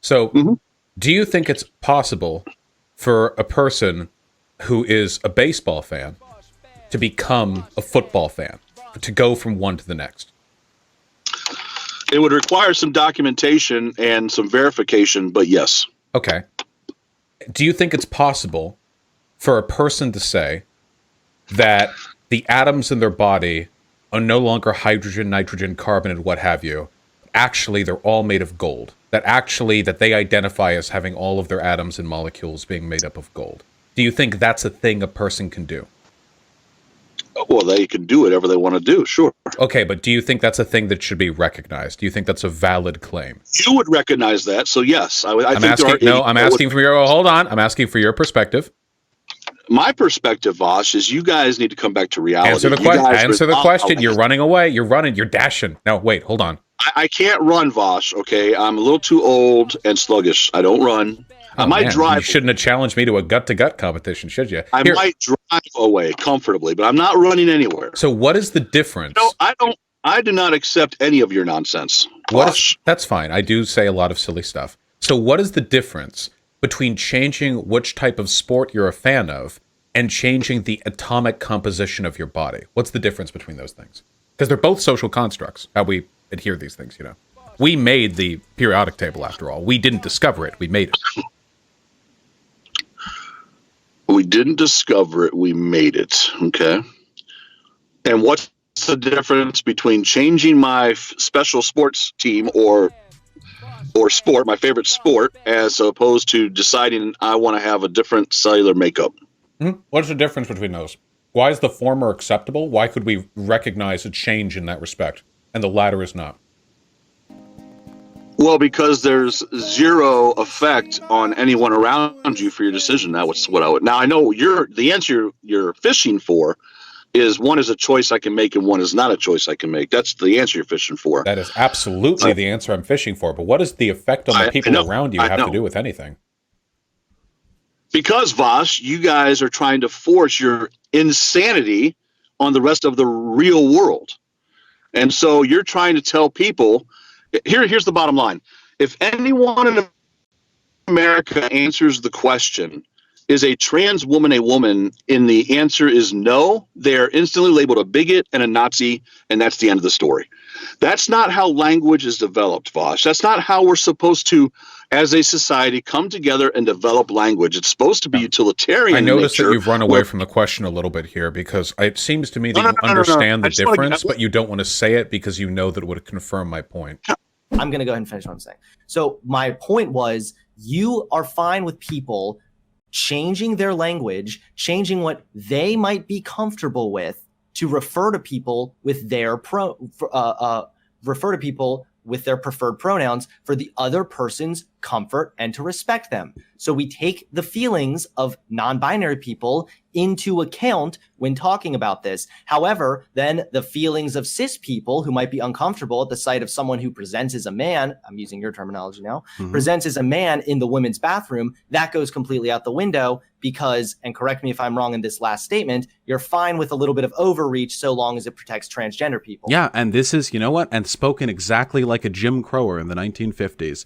So, do you think it's possible for a person who is a baseball fan to become a football fan, to go from one to the next? It would require some documentation and some verification, but yes. Okay. Do you think it's possible for a person to say that the atoms in their body are no longer hydrogen, nitrogen, carbon, and what have you? Actually, they're all made of gold. That they identify as having all of their atoms and molecules being made up of gold. Do you think that's a thing a person can do? Well, they can do whatever they want to do, sure. Okay, but do you think that's a thing that should be recognized? Do you think that's a valid claim? You would recognize that, so yes. I'm asking for your... hold on. I'm asking for your perspective. My perspective, Vaush, is you guys need to come back to reality. Answer the question. You're running away. You're dashing. No, wait, hold on. I can't run, Vaush, okay? I'm a little too old and sluggish. I don't run. I might drive. You shouldn't have challenged me to a gut-to-gut competition, should you? I might drive away comfortably, but I'm not running anywhere. So what is the difference? No, I do not accept any of your nonsense. That's fine. I do say a lot of silly stuff. So what is the difference between changing which type of sport you're a fan of and changing the atomic composition of your body? What's the difference between those things? Because they're both social constructs, how we adhere these things, We made the periodic table, after all. We didn't discover it. We made it. We didn't discover it. We made it. Okay. And what's the difference between changing my special sports team or sport, my favorite sport, as opposed to deciding I want to have a different cellular makeup? What's the difference between those? Why is the former acceptable? Why could we recognize a change in that respect, and the latter is not? Well, because there's zero effect on anyone around you for your decision. That's what I would. Now I know the answer you're fishing for is one is a choice I can make and one is not a choice I can make. That's the answer you're fishing for. That is absolutely the answer I'm fishing for. But what does the effect on the people around you have to do with anything? Because, Vaush, you guys are trying to force your insanity on the rest of the real world. And so you're trying to tell people, here's the bottom line. If anyone in America answers the question, is a trans woman a woman, and the answer is no, they're instantly labeled a bigot and a Nazi, and that's the end of the story. That's not how language is developed, Vaush. That's not how we're supposed to, as a society, come together and develop language. It's supposed to be utilitarian. I noticed that you've run away from the question a little bit here, because it seems to me that you understand the difference, but you don't want to say it because you know that it would confirm my point. I'm going to go ahead and finish what I'm saying. So my point was, you are fine with people changing their language, changing what they might be comfortable with to refer to people with their preferred pronouns for the other person's comfort and to respect them. So we take the feelings of non-binary people into account when talking about this. However, then the feelings of cis people who might be uncomfortable at the sight of someone who presents as a man, I'm using your terminology now, presents as a man in the women's bathroom, that goes completely out the window because, and correct me if I'm wrong in this last statement, you're fine with a little bit of overreach so long as it protects transgender people. Yeah, and this is, you know what, and spoken exactly like a Jim Crower in the 1950s.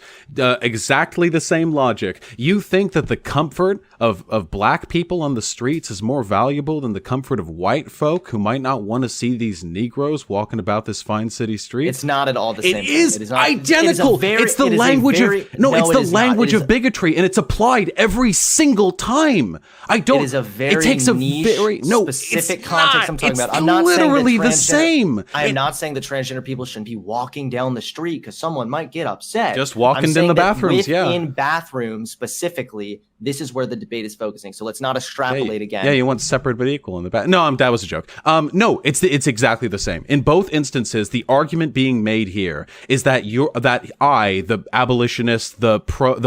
Exactly the same logic. You think that the comfort of black people on the streets is more valuable than the comfort of white folk who might not want to see these Negroes walking about this fine city street? It's not at all the same thing. It is identical. It's the language of language of bigotry, and it's applied every single time. I don't. It is a very it takes a niche, very specific context I'm talking about. I'm not literally saying that the same. I am not saying that transgender people shouldn't be walking down the street because someone might get upset. Just walking in the bathrooms, in bathrooms specifically, this is where the debate is focusing. So let's not extrapolate again. Yeah, you want separate but equal in the back. No, that was a joke. No, it's exactly the same. In both instances, the argument being made here is that the abolitionist, the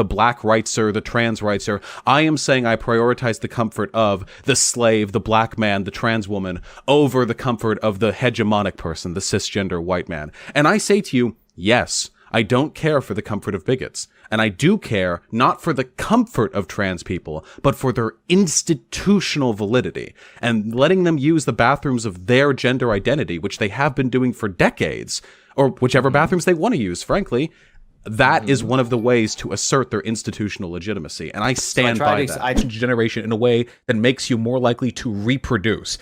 black rightser, the trans rightser, I am saying I prioritize the comfort of the slave, the black man, the trans woman over the comfort of the hegemonic person, the cisgender white man. And I say to you, yes, I don't care for the comfort of bigots. And I do care not for the comfort of trans people, but for their institutional validity and letting them use the bathrooms of their gender identity, which they have been doing for decades, or whichever bathrooms they want to use, frankly. That is one of the ways to assert their institutional legitimacy. And I stand by that. Generation in a way that makes you more likely to reproduce.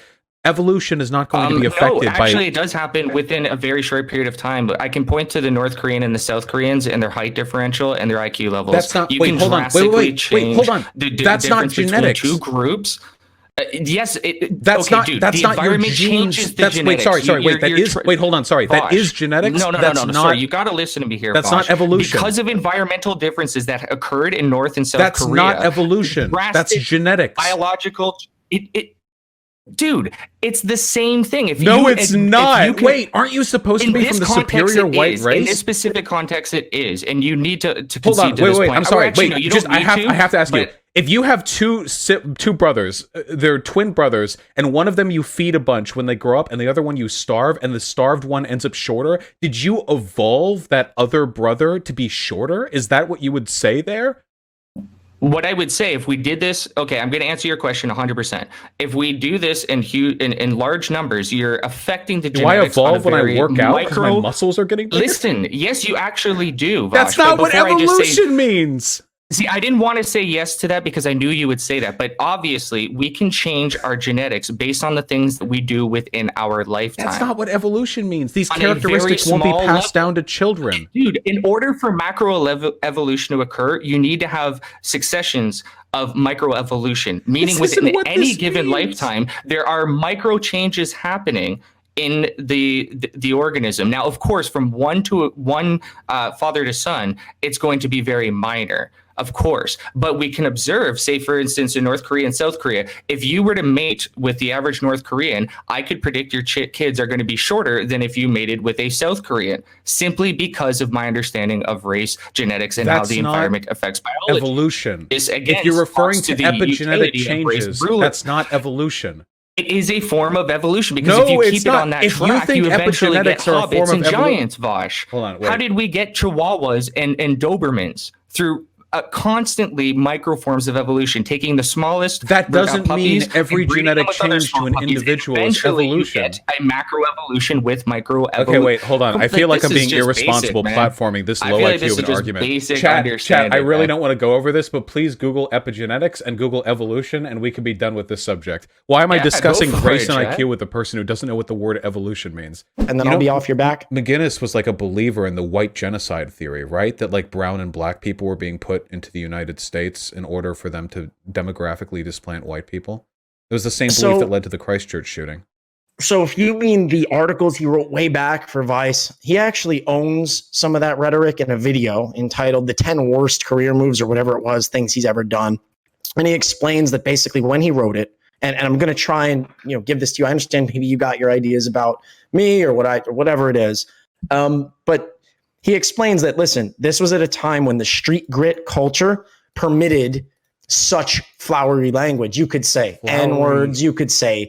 Evolution is not going to be affected by... Actually, it does happen within a very short period of time. But I can point to the North Korean and the South Koreans and their height differential and their IQ levels. That's not... You wait, can hold on. Wait, hold on. That's not genetics. Two groups. That's okay, not. Dude, that's the not your environment genes. Changes the That's genetics. wait. Sorry. Wait. That is. Wait. Hold on. Sorry. Vaush. That is genetics. No. Sorry, you got to listen to me here. That's Vaush. not evolution. Because of environmental differences that occurred in North and South Korea. That's not evolution. That's genetics. Biological. Dude, it's the same thing. It's not. Wait, aren't you supposed to be from the superior white race? In this specific context, it is, and you need to hold on. Wait. I'm sorry. Actually, wait. No, I have to ask you. If you have two brothers, they're twin brothers, and one of them you feed a bunch when they grow up, and the other one you starve, and the starved one ends up shorter, did you evolve that other brother to be shorter? Is that what you would say there? What I would say, if we did this, okay, I'm going to answer your question 100%. If we do this in large numbers, you're affecting the genetics. Do I evolve when I work out because my muscles are getting bigger? Listen, yes, you actually do, Vaush. That's not what evolution means. See, I didn't want to say yes to that because I knew you would say that. But obviously, we can change our genetics based on the things that we do within our lifetime. That's not what evolution means. These characteristics won't be passed down to children. Dude, in order for macroevolution to occur, you need to have successions of microevolution, meaning within any given lifetime, there are micro changes happening in the organism. Now, of course, from one father to son, it's going to be very minor. Of course, but we can observe, say, for instance, in North Korea and South Korea, if you were to mate with the average North Korean, I could predict your kids are going to be shorter than if you mated with a South Korean, simply because of my understanding of race, genetics, and how the environment affects biology. Evolution. Again, If you're referring to the epigenetic utility of race changes, brutal. that's not evolution. It is a form of evolution, because No, if you it's keep it not. on that If you track, think you eventually get epigenetics are a form hobbits of and giants, Vaush. Hold on, How wait. did we get chihuahuas and Dobermans? Through constantly micro forms of evolution, taking the smallest. That doesn't puppies mean every and breeding genetic them with other change to small an puppies. individual is Eventually, you evolution. get a macro evolution with micro evolution. Okay, wait, hold on. I feel like I'm being irresponsible basic, platforming this I low feel like IQ this of is an just argument. basic Chat, I understanding, really man. don't want to go over this, but please Google epigenetics and Google evolution, and we can be done with this subject. Why am I Yeah, discussing go for race it, and Chat. IQ with a person who doesn't know what the word evolution means? And then I'll be off your back. McGinnis was like a believer in the white genocide theory, right? That like brown and black people were being put into the United States in order for them to demographically displant white people. It was the same belief that led to the Christchurch shooting. So if you mean the articles he wrote way back for Vice, he actually owns some of that rhetoric in a video entitled The 10 Worst Career Moves or whatever it was, things he's ever done. And he explains that basically when he wrote it, and I'm going to try and give this to you. I understand maybe you got your ideas about me or whatever it is. But he explains that, listen, this was at a time when the street grit culture permitted such flowery language. You could say N-words, you could say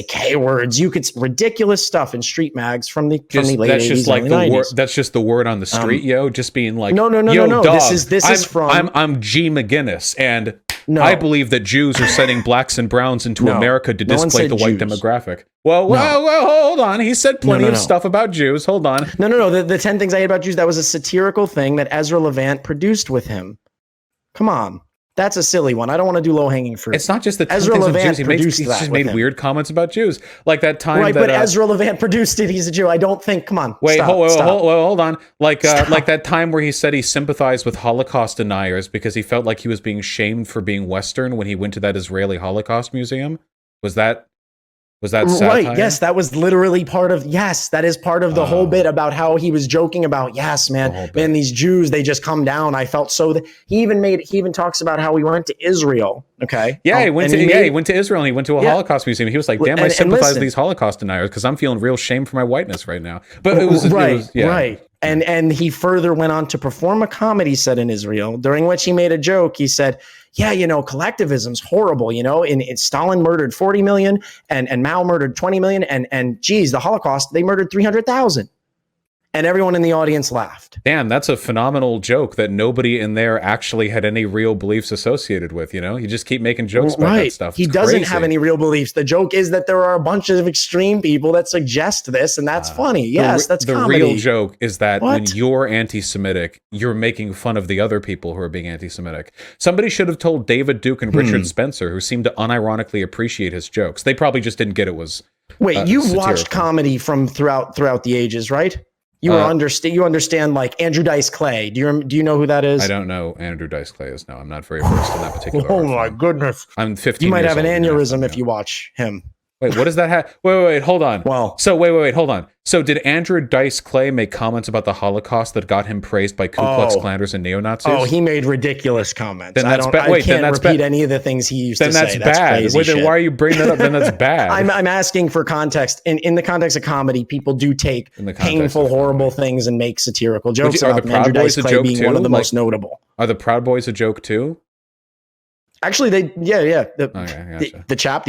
K-words, ridiculous stuff in street mags from the late 80s, Just like early the 90s. word. That's just the word on the street, just being like, No. yo, dog, This is from. I'm G. McGinnis, and I believe that Jews are sending blacks and browns into America to No one display said the white Jews. demographic. Well, hold on. He said plenty of stuff about Jews. Hold on. No. The 10 things I hate about Jews, that was a satirical thing that Ezra Levant produced with him. Come on. That's a silly one. I don't want to do low-hanging fruit. It's not just the 10 Ezra things of Levant Jews. produced He's that just with made him. weird comments about Jews. Like that time Right, that... but Ezra Levant produced it. He's a Jew. I don't think... Come on. Wait, stop, hold on. Like that time where he said he sympathized with Holocaust deniers because he felt like he was being shamed for being Western when he went to that Israeli Holocaust museum. Was that satire? Right, yes, that was literally part of, that is part of the whole bit about how he was joking about, man, these Jews, they just come down. I felt so that he even talks about how he went to Israel. Okay. Yeah, he went to Israel and he went to a Holocaust museum. He was like, damn, I sympathize with these Holocaust deniers because I'm feeling real shame for my whiteness right now. But it was right. And he further went on to perform a comedy set in Israel, during which he made a joke. He said, collectivism's horrible, and Stalin murdered 40 million and Mao murdered 20 million and geez, the Holocaust, they murdered 300,000. And everyone in the audience laughed. Damn, that's a phenomenal joke that nobody in there actually had any real beliefs associated with, You just keep making jokes about that stuff. He doesn't have any real beliefs. The joke is that there are a bunch of extreme people that suggest this, and that's funny. Yes, that's comedy. The real joke is that when you're anti-Semitic, you're making fun of the other people who are being anti-Semitic. Somebody should have told David Duke and Richard Spencer, who seemed to unironically appreciate his jokes. They probably just didn't get it was Wait, you've watched comedy from throughout the ages, right? You understand like Andrew Dice Clay. Do you know who that is? I don't know Andrew Dice Clay is. No, I'm not very versed in that particular. Oh my goodness! I'm 15. You might have an years old, aneurysm if you watch him. Wait, what does that have? Wait, hold on. Well, so wait, hold on. So did Andrew Dice Clay make comments about the Holocaust that got him praised by Ku Klux Klanners and neo-Nazis? Oh, he made ridiculous comments. Then that's bad. I can't repeat any of the things he used to say. Then that's bad. Crazy shit. Why are you bringing that up? Then that's bad. I'm asking for context. In the context of comedy, people do take painful, horrible things and make satirical jokes about them. Andrew Dice Clay being one of the most notable. Are the Proud Boys a joke too? Actually, the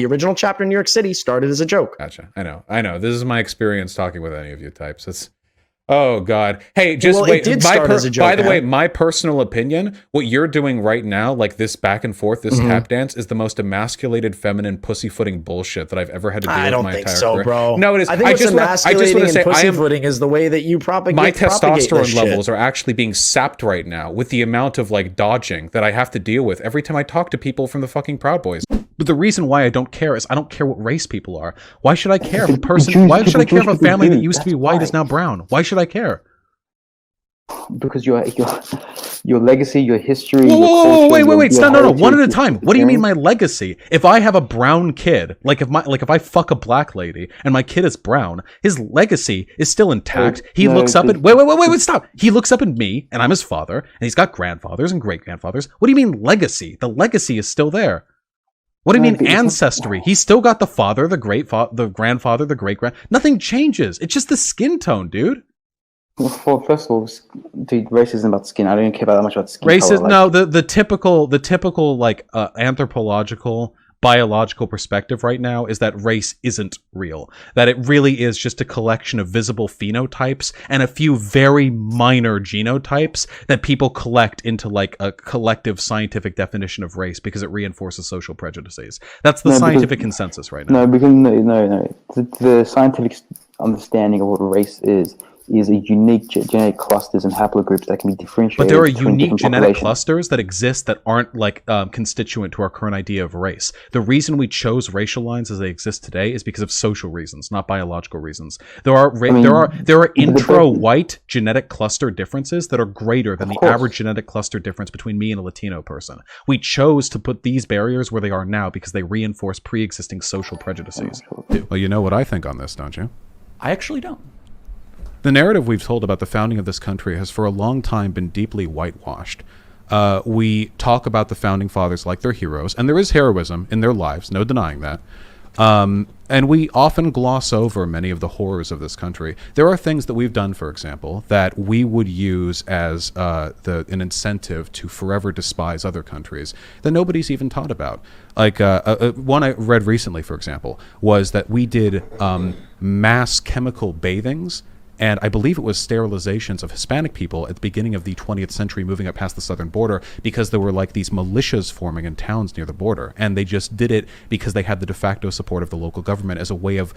original chapter in New York City started as a joke. Gotcha. I know. This is my experience talking with any of you types. It's oh God. Hey, just wait. By the way, my personal opinion, what you're doing right now, like this back and forth, this tap dance, is the most emasculated, feminine, pussyfooting bullshit that I've ever had to deal with in my entire career. Bro. No, it is. I think what's emasculating and pussyfooting is the way that you propagate. My testosterone levels are actually being sapped right now with the amount of like dodging that I have to deal with every time I talk to people from the fucking Proud Boys. But the reason why I don't care is I don't care what race people are. Why should I care if a person? Why should I care if a family that used to be white is now brown? Why should I care? Because your legacy, your history. Whoa, wait, stop, no, one at a time. What do you mean my legacy? If I have a brown kid, if I fuck a black lady and my kid is brown, his legacy is still intact. He looks up at wait, stop. He looks up at me and I'm his father, and he's got grandfathers and great grandfathers. What do you mean legacy? The legacy is still there. What do you mean ancestry? He's still got the father, the grandfather, the great grand. Nothing changes. It's just the skin tone, dude. Well, first of all, dude, race isn't about skin. I don't care about that much about skin. Race is color, no the typical like anthropological biological perspective right now is that race isn't real. That it really is just a collection of visible phenotypes and a few very minor genotypes that people collect into like a collective scientific definition of race because it reinforces social prejudices. That's the scientific consensus right now. No, because no. The scientific understanding of what race is a unique genetic clusters and haplogroups that can be differentiated. But there are unique genetic clusters that exist that aren't like constituent to our current idea of race. The reason we chose racial lines as they exist today is because of social reasons, not biological reasons. There are intro-white genetic cluster differences that are greater than the average genetic cluster difference between me and a Latino person. We chose to put these barriers where they are now because they reinforce pre-existing social prejudices. Well, you know what I think on this, don't you? I actually don't. The narrative we've told about the founding of this country has for a long time been deeply whitewashed. We talk about the founding fathers like they're heroes, and there is heroism in their lives, no denying that. And we often gloss over many of the horrors of this country. There are things that we've done, for example, that we would use as an incentive to forever despise other countries that nobody's even taught about. Like one I read recently, for example, was that we did mass chemical bathings, and I believe it was sterilizations of Hispanic people at the beginning of the 20th century moving up past the southern border because there were like these militias forming in towns near the border. And they just did it because they had the de facto support of the local government as a way of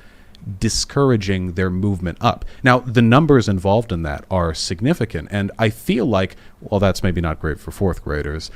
discouraging their movement up. Now, the numbers involved in that are significant. And I feel like, well, that's maybe not great for fourth graders.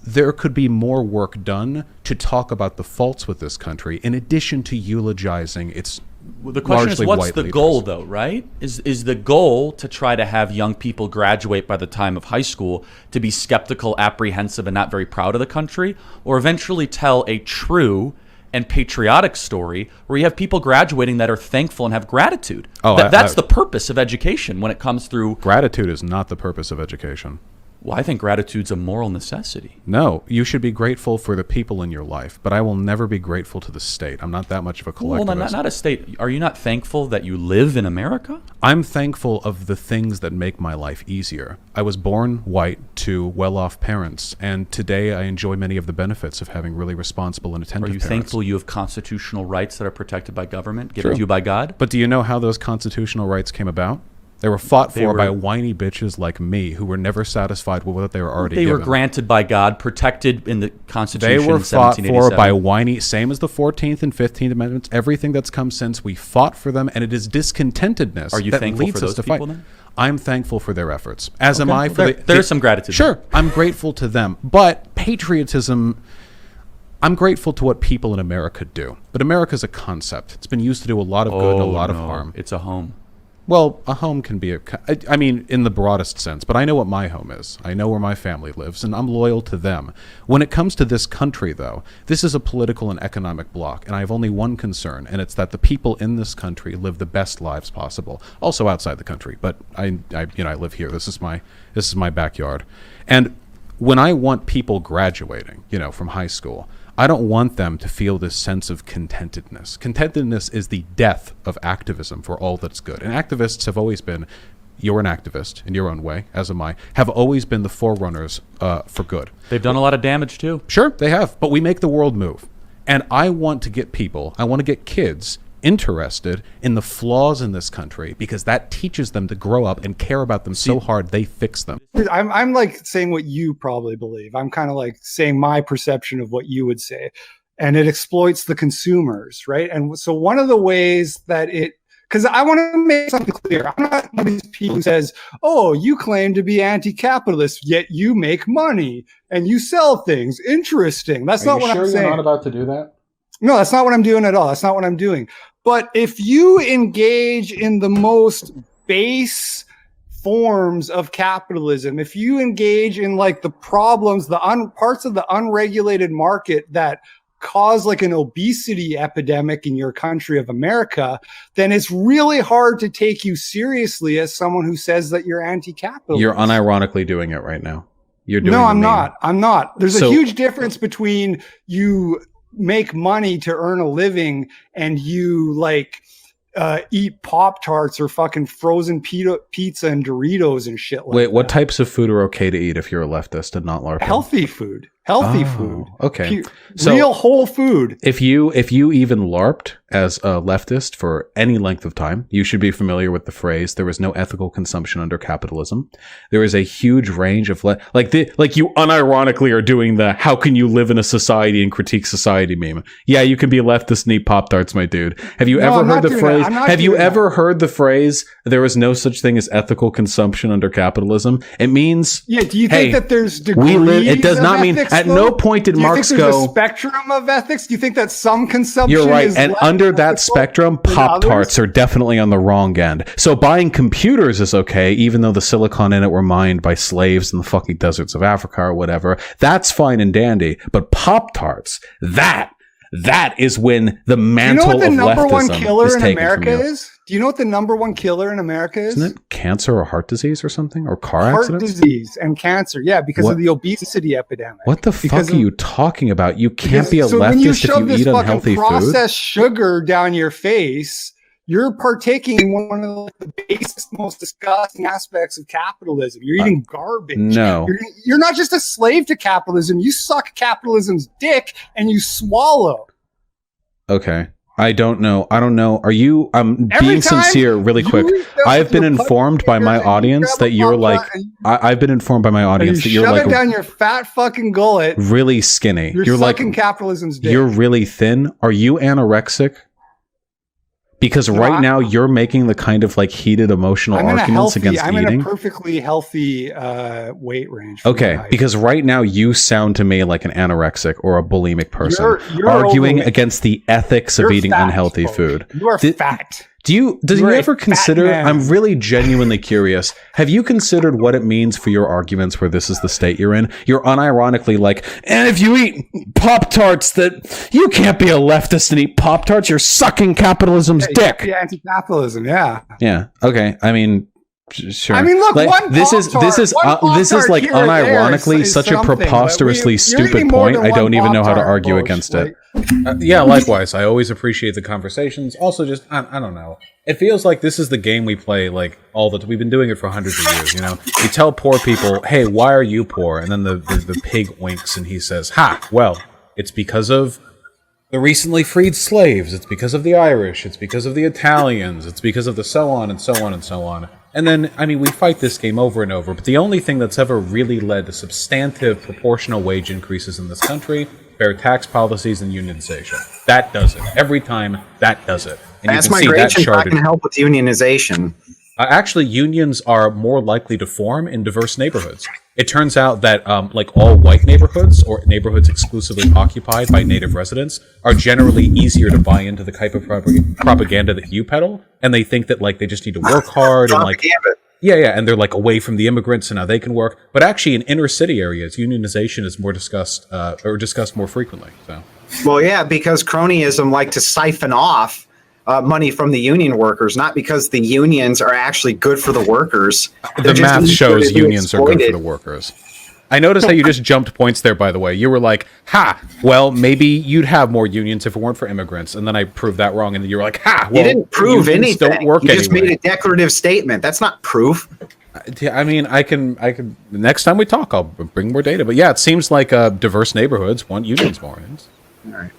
There could be more work done to talk about the faults with this country in addition to eulogizing its the question is, what's the goal, though, right? Is the goal to try to have young people graduate by the time of high school to be skeptical, apprehensive, and not very proud of the country, or eventually tell a true and patriotic story where you have people graduating that are thankful and have gratitude? That's the purpose of education when it comes through. Gratitude is not the purpose of education. Well, I think gratitude's a moral necessity. No, you should be grateful for the people in your life, but I will never be grateful to the state. I'm not that much of a collectivist. Well, not a state. Are you not thankful that you live in America? I'm thankful of the things that make my life easier. I was born white to well-off parents, and today I enjoy many of the benefits of having really responsible and attentive parents. Are you thankful you have constitutional rights that are protected by government, given to you by God? But do you know how those constitutional rights came about? They were fought for by whiny bitches like me who were never satisfied with what they were already given. They were granted by God, protected in the Constitution. They were fought for by whiny, same as the 14th and 15th Amendments, everything that's come since. We fought for them, and it is discontentedness that leads us to fight. Then? I'm thankful for their efforts, as am I for there's some gratitude. Sure, I'm grateful to them, but patriotism, I'm grateful to what people in America do. But America's a concept. It's been used to do a lot of good and a lot of harm. It's a home. Well, a home can be I mean, in the broadest sense, but I know what my home is. I know where my family lives, and I'm loyal to them. When it comes to this country, though, this is a political and economic bloc, and I have only one concern, and it's that the people in this country live the best lives possible. Also outside the country, but I live here. This is my backyard. And when I want people graduating, from high school, I don't want them to feel this sense of contentedness. Contentedness is the death of activism for all that's good. And activists have always been, you're an activist in your own way, as am I, have always been the forerunners for good. They've done a lot of damage too. Sure, they have, but we make the world move. And I want to get kids interested in the flaws in this country because that teaches them to grow up and care about them so hard they fix them. I'm like saying what you probably believe. I'm kind of like saying my perception of what you would say, and it exploits the consumers, right? And so one of the ways that because I want to make something clear. I'm not one of these people who says, oh, you claim to be anti-capitalist, yet you make money and you sell things. Interesting. That's not what I'm saying. You're not about to do that? No, that's not what I'm doing at all. That's not what I'm doing. But if you engage in the most base forms of capitalism, if you engage in like the problems, parts of the unregulated market that cause like an obesity epidemic in your country of America, then it's really hard to take you seriously as someone who says that you're anti-capitalist. You're unironically doing it right now. You're doing No, I'm the meme. not. I'm not. There's a huge difference between you make money to earn a living and you like eat Pop-Tarts or fucking frozen pizza and Doritos and shit like Wait, what types of food are okay to eat if you're a leftist and not LARPing? Healthy food. Healthy food. Okay. Real whole food. If you even LARPed as a leftist for any length of time, you should be familiar with the phrase, there is no ethical consumption under capitalism. There is a huge range of like you unironically are doing the how can you live in a society and critique society meme. Yeah, you can be a leftist and eat Pop-Tarts, my dude. Have you ever heard the phrase heard the phrase there is no such thing as ethical consumption under capitalism? It means do you think that there's degrees it does not mean ethics, at no point did Marx go. Do you think there's go a spectrum of ethics? Do you think that some consumption You're right. is And under that spectrum, Pop-Tarts are definitely on the wrong end. So buying computers is okay, even though the silicon in it were mined by slaves in the fucking deserts of Africa or whatever. That's fine and dandy. But Pop-Tarts, that is when the mantle of leftism is taken from you. Do you know what the number one killer in America is? Do you know what the number one killer in America is? Isn't it cancer or heart disease or something? Or car Heart accidents? disease and cancer. Yeah, because of the obesity epidemic. What the fuck are you talking about? You can't be a leftist if you eat unhealthy food. Processed sugar down your face, you're partaking in one of the basest, most disgusting aspects of capitalism. You're eating garbage. No. You're not just a slave to capitalism. You suck capitalism's dick and you swallow. Okay. I don't know. Are you, I'm being sincere really quick. I've been informed by my audience that you're like, I've been informed by my audience that you're like, shove it down your fat fucking gullet. Really skinny. You're like, capitalism's dick. You're really thin. Are you anorexic? Because right now you're making the kind of like heated emotional arguments against eating. I'm in a perfectly healthy weight range. Okay, because right now you sound to me like an anorexic or a bulimic person you're arguing against the ethics of eating unhealthy food. You are fat. Does you ever consider, I'm really genuinely curious, have you considered what it means for your arguments where this is the state you're in? You're unironically like, and if you eat Pop-Tarts, that you can't be a leftist and eat Pop-Tarts, you're sucking capitalism's dick. Yeah, anti-capitalism, yeah. Yeah, okay, I mean, sure. I mean, look, like, this is like unironically such a preposterously stupid point. I don't even know how to argue against it. Yeah, likewise. I always appreciate the conversations. Also, just I don't know. It feels like this is the game we play like all the time. We've been doing it for hundreds of years. You know, we tell poor people, "Hey, why are you poor?" And then the pig winks and he says, "Ha! Well, it's because of the recently freed slaves. It's because of the Irish. It's because of the Italians. It's because of the so on and so on and so on." And then, I mean, we fight this game over and over, but the only thing that's ever really led to substantive proportional wage increases in this country, fair tax policies and unionization. That does it. Every time, that does it. And Mass migration can help with unionization. Actually, unions are more likely to form in diverse neighborhoods. It turns out that like all white neighborhoods or neighborhoods exclusively occupied by native residents are generally easier to buy into the type of propaganda that you peddle, and they think that like they just need to work hard and like and they're like away from the immigrants and how they can work. But actually, in inner city areas, unionization is more discussed more frequently. So, well, yeah, because cronyism like to siphon off money from the union workers, not because the unions are actually good for the workers. The math shows unions are good for the workers. I noticed how you just jumped points there, by the way. You were like, ha, well, maybe you'd have more unions if it weren't for immigrants. And then I proved that wrong. And then you were like, ha, well, you didn't prove anything. Don't work you just anyway. made a declarative statement. That's not proof. I mean, I can. Next time we talk, I'll bring more data. But yeah, it seems like diverse neighborhoods want unions more. All right.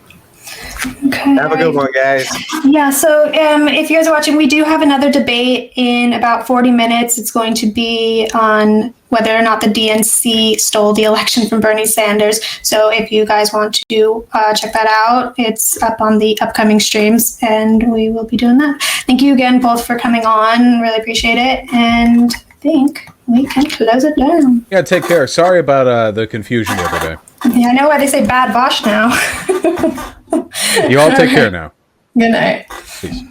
Okay. Have a good one, guys. Yeah, so if you guys are watching, we do have another debate in about 40 minutes. It's going to be on whether or not the DNC stole the election from Bernie Sanders. So if you guys want to check that out, it's up on the upcoming streams, and we will be doing that. Thank you again both for coming on. Really appreciate it. And I think we can close it down. Yeah, take care. Sorry about the confusion the other day. Yeah, I know why they say bad Vaush now. You all take care now. Good night. Peace.